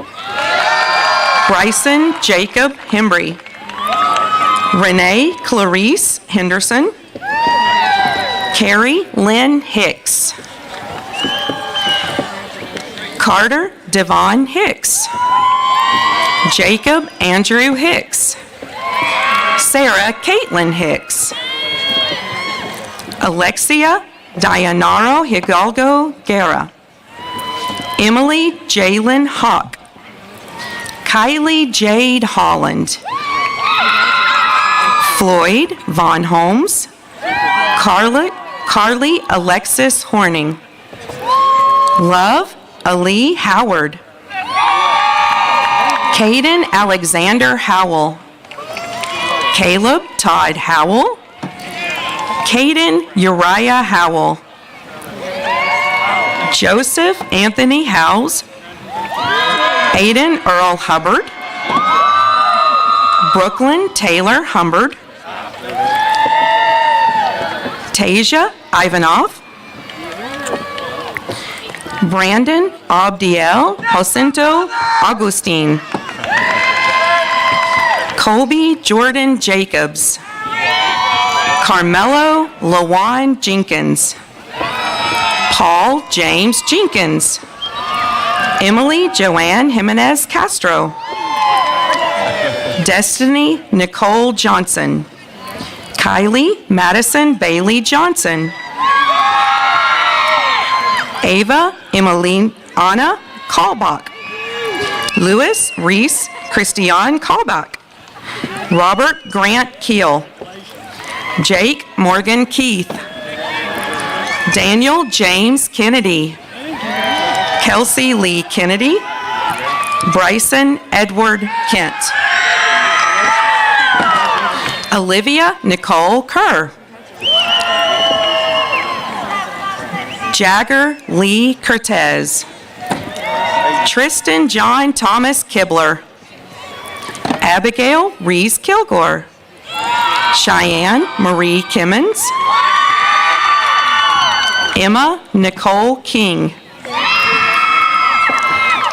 Bryson Jacob Hembry. Renee Clarice Henderson. Carrie Lynn Hicks. Carter Devon Hicks. Jacob Andrew Hicks. Sarah Caitlyn Hicks. Alexia Dayanaro Hidalgo Guerra. Emily Jalen Hawk. Kylie Jade Holland. Floyd Von Holmes. Carly Alexis Horning. Love Ali Howard. Caden Alexander Howell. Caleb Todd Howell. Caden Uriah Howell. Joseph Anthony Howes. Aiden Earl Hubbard. Brooklyn Taylor Humbard. Tasia Ivanov. Brandon Abdiel Jacinto Augustine. Colby Jordan Jacobs. Carmelo Lawan Jenkins. Paul James Jenkins. Emily Joanne Jimenez Castro. Destiny Nicole Johnson. Kylie Madison Bailey Johnson. Ava Emmeline Anna Kalbach. Louis Reese Christian Kalbach. Robert Grant Keel. Jake Morgan Keith. Daniel James Kennedy. Kelsey Lee Kennedy. Bryson Edward Kent. Olivia Nicole Kerr. Jagger Lee Cortez. Tristan John Thomas Kibler. Abigail Reese Kilgore. Cheyenne Marie Kimmons. Emma Nicole King.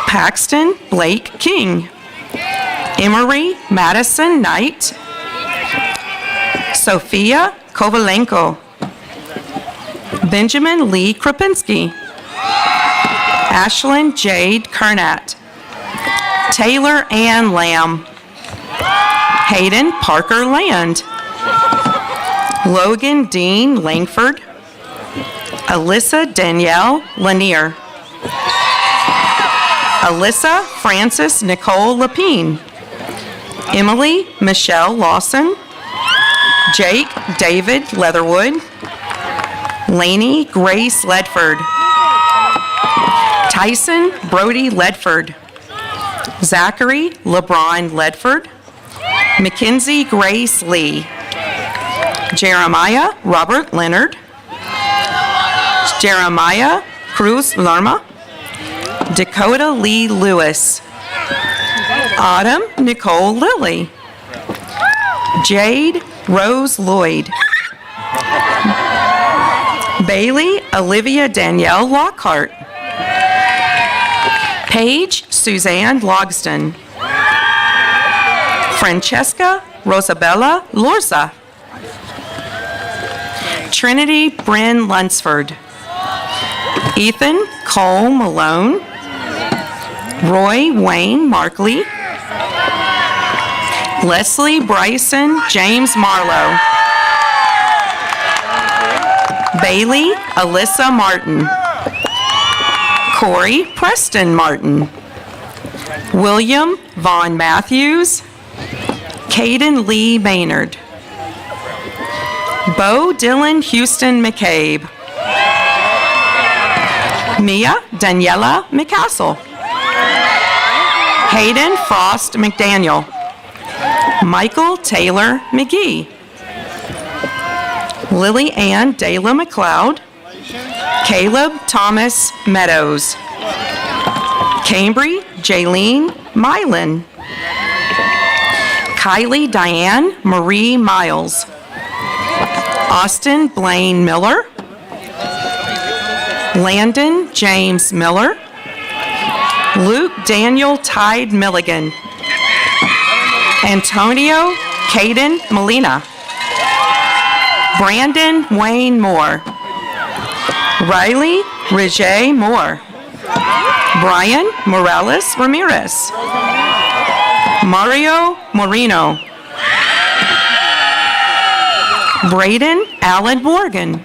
Paxton Blake King. Emery Madison Knight. Sophia Kovalenko. Benjamin Lee Krupinski. Ashlyn Jade Kernat. Taylor Ann Lamb. Hayden Parker Land. Logan Dean Langford. Alyssa Danielle Lanier. Alyssa Frances Nicole Lapine. Emily Michelle Lawson. Jake David Leatherwood. Laney Grace Ledford. Tyson Brody Ledford. Zachary LeBron Ledford. Mackenzie Grace Lee. Jeremiah Robert Leonard. Jeremiah Cruz Lerma. Dakota Lee Lewis. Autumn Nicole Lilly. Jade Rose Lloyd. Bailey Olivia Danielle Lockhart. Paige Suzanne Logston. Francesca Rosabella Lorza. Trinity Bryn Lunsford. Ethan Cole Malone. Roy Wayne Markley. Leslie Bryson James Marlowe. Bailey Alyssa Martin. Corey Preston Martin. William Vaughn Matthews. Caden Lee Maynard. Bo Dylan Houston McCabe. Mia Daniela McCassell. Hayden Frost McDaniel. Michael Taylor McGee. Lily Ann Dayla McLeod. Caleb Thomas Meadows. Cambry Jaylene Mylan. Kylie Diane Marie Miles. Austin Blaine Miller. Landon James Miller. Luke Daniel Tide Milligan. Antonio Caden Molina. Brandon Wayne Moore. Riley Rejay Moore. Brian Morales Ramirez. Mario Moreno. Braden Allen Morgan.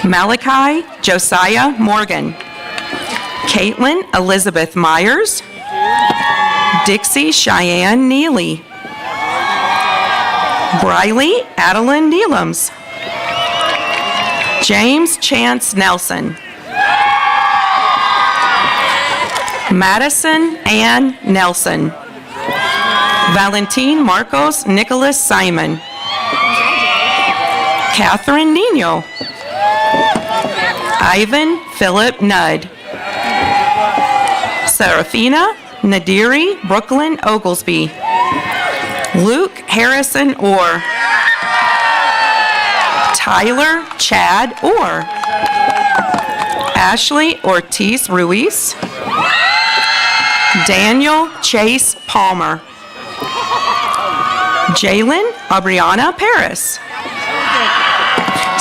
Malachi Josiah Morgan. Caitlyn Elizabeth Myers. Dixie Cheyenne Neely. Briley Adeline Neelums. James Chance Nelson. Madison Ann Nelson. Valentin Marcos Nicholas Simon. Catherine Nino. Ivan Philip Nudd. Serafina Nadiri Brooklyn Oglesby. Luke Harrison Orr. Tyler Chad Orr. Ashley Ortiz Ruiz. Daniel Chase Palmer. Jalen Aubriana Paris.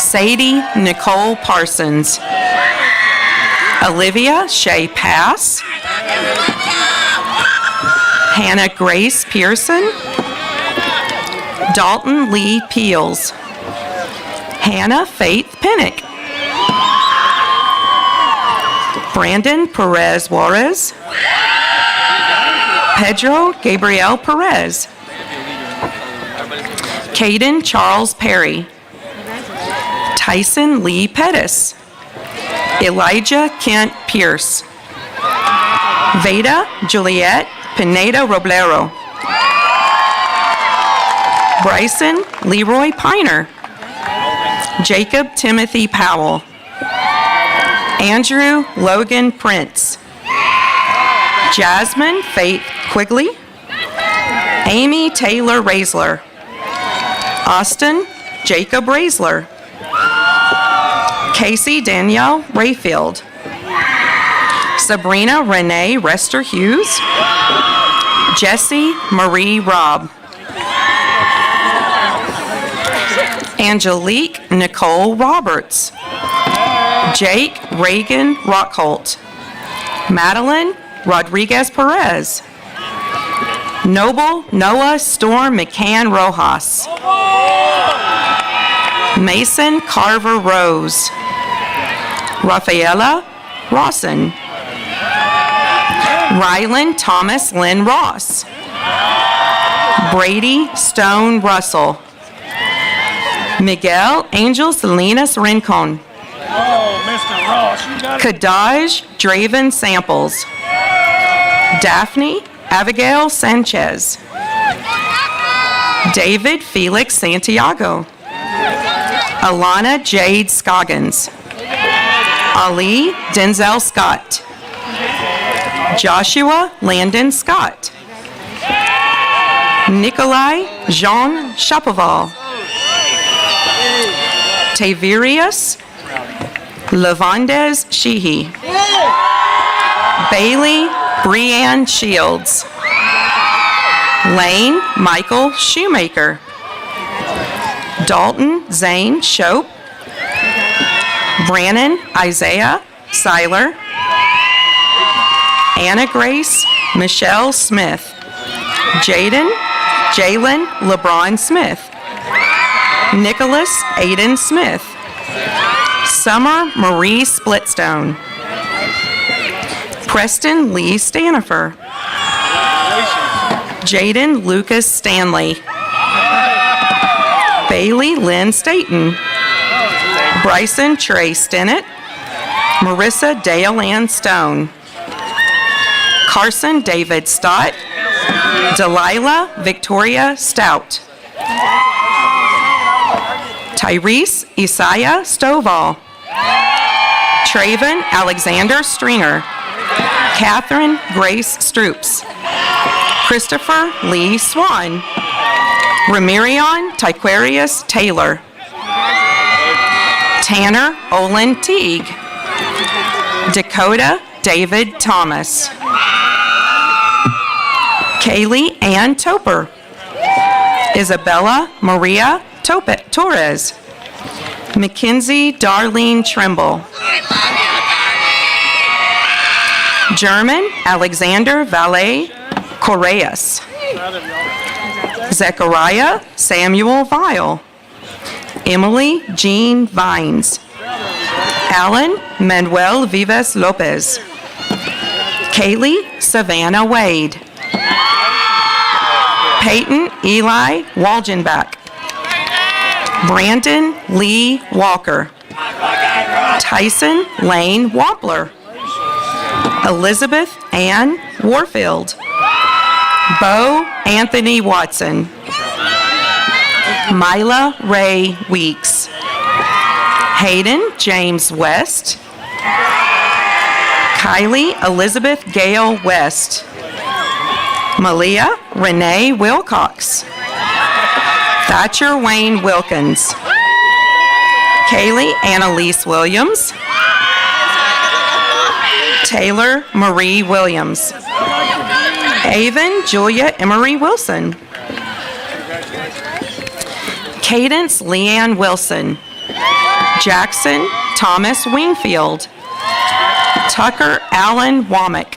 Sadie Nicole Parsons. Olivia Shea Pass. Hannah Grace Pearson. Dalton Lee Peels. Hannah Faith Pinnock. Brandon Perez Juarez. Pedro Gabriel Perez. Caden Charles Perry. Tyson Lee Pettis. Elijah Kent Pierce. Veda Juliet Pineda Roblero. Bryson Leroy Piner. Jacob Timothy Powell. Andrew Logan Prince. Jasmine Faith Quigley. Amy Taylor Raisler. Austin Jacob Raisler. Casey Danielle Rayfield. Sabrina Renee Rester Hughes. Jessie Marie Robb. Angelique Nicole Roberts. Jake Reagan Rockholt. Madeline Rodriguez Perez. Noble Noah Storm McCann Rojas. Mason Carver Rose. Rafaela Rawson. Rylan Thomas Lynn Ross. Brady Stone Russell. Miguel Angel Salinas Rincon. Kadaj Draven Samples. Daphne Abigail Sanchez. David Felix Santiago. Alana Jade Scoggins. Ali Denzel Scott. Joshua Landon Scott. Nikolai Jean Chapoval. Tavirius Lavandez Sheehy. Bailey Breanne Shields. Lane Michael Shoemaker. Dalton Zane Shope. Brannon Isaiah Seiler. Anna Grace Michelle Smith. Jalen LeBron Smith. Nicholas Aiden Smith. Summer Marie Splitstone. Preston Lee Stanifer. Jaden Lucas Stanley. Bailey Lynn Staten. Bryson Trey Stennett. Marissa Dale Ann Stone. Carson David Stott. Delilah Victoria Stout. Tyrese Isaiah Stovall. Traven Alexander Stringer. Catherine Grace Stroups. Christopher Lee Swan. Ramirion Tyquarius Taylor. Tanner Olin Teague. Dakota David Thomas. Kaylee Ann Toper. Isabella Maria Torres. Mackenzie Darlene Trimble. German Alexander Valet Correas. Zechariah Samuel Vile. Emily Jean Vines. Alan Manuel Vives Lopez. Kaylee Savannah Wade. Peyton Eli Walgenbach. Brandon Lee Walker. Tyson Lane Wampler. Elizabeth Ann Warfield. Bo Anthony Watson. Mila Ray Weeks. Hayden James West. Kylie Elizabeth Gale West. Malia Renee Wilcox. Thatcher Wayne Wilkins. Kaylee Annalise Williams. Taylor Marie Williams. Avon Julia Emery Wilson. Cadence Leanne Wilson. Jackson Thomas Wingfield. Tucker Allen Womack.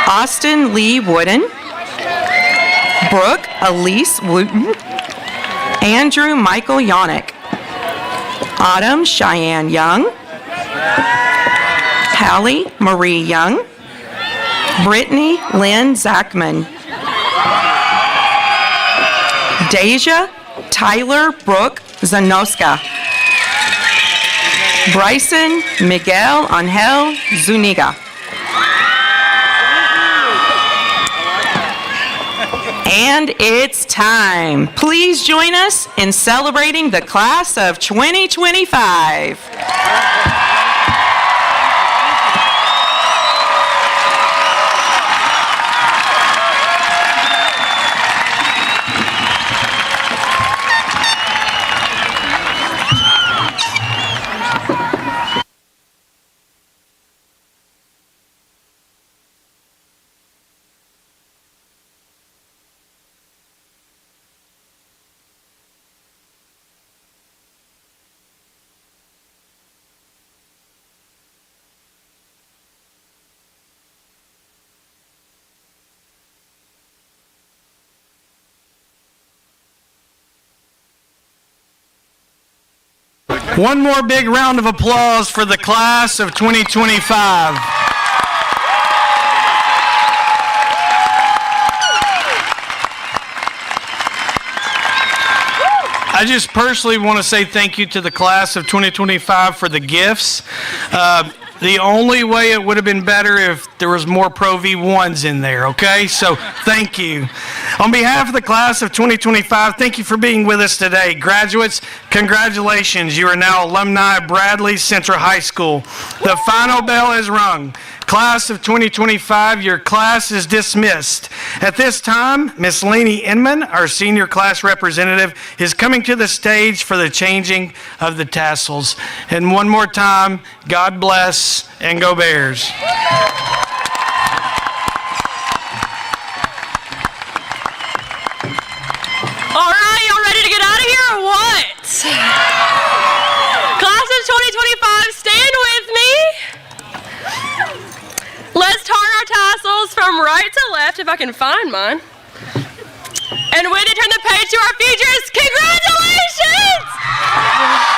Austin Lee Wooden. Brooke Elise Wooten. Andrew Michael Yannick. Autumn Cheyenne Young. Hallie Marie Young. Brittany Lynn Zachman. Deja Tyler Brooke Zanoska. Bryson Miguel Angel Zuniga. And it's time. Please join us in celebrating the class of 2025. One more big round of applause for the class of 2025. I just personally want to say thank you to the class of 2025 for the gifts. The only way it would have been better if there was more Pro V1s in there, okay? So thank you. On behalf of the class of 2025, thank you for being with us today. Graduates, congratulations. You are now alumni of Bradley Central High School. The final bell is rung. Class of 2025, your class is dismissed. At this time, Miss Laney Inman, our senior class representative, is coming to the stage for the changing of the tassels. And one more time, God bless and go Bears. All right, y'all ready to get out of here or what? Class of 2025, stand with me. Let's turn our tassels from right to left, if I can find mine. And when they turn the page to our features, congratulations!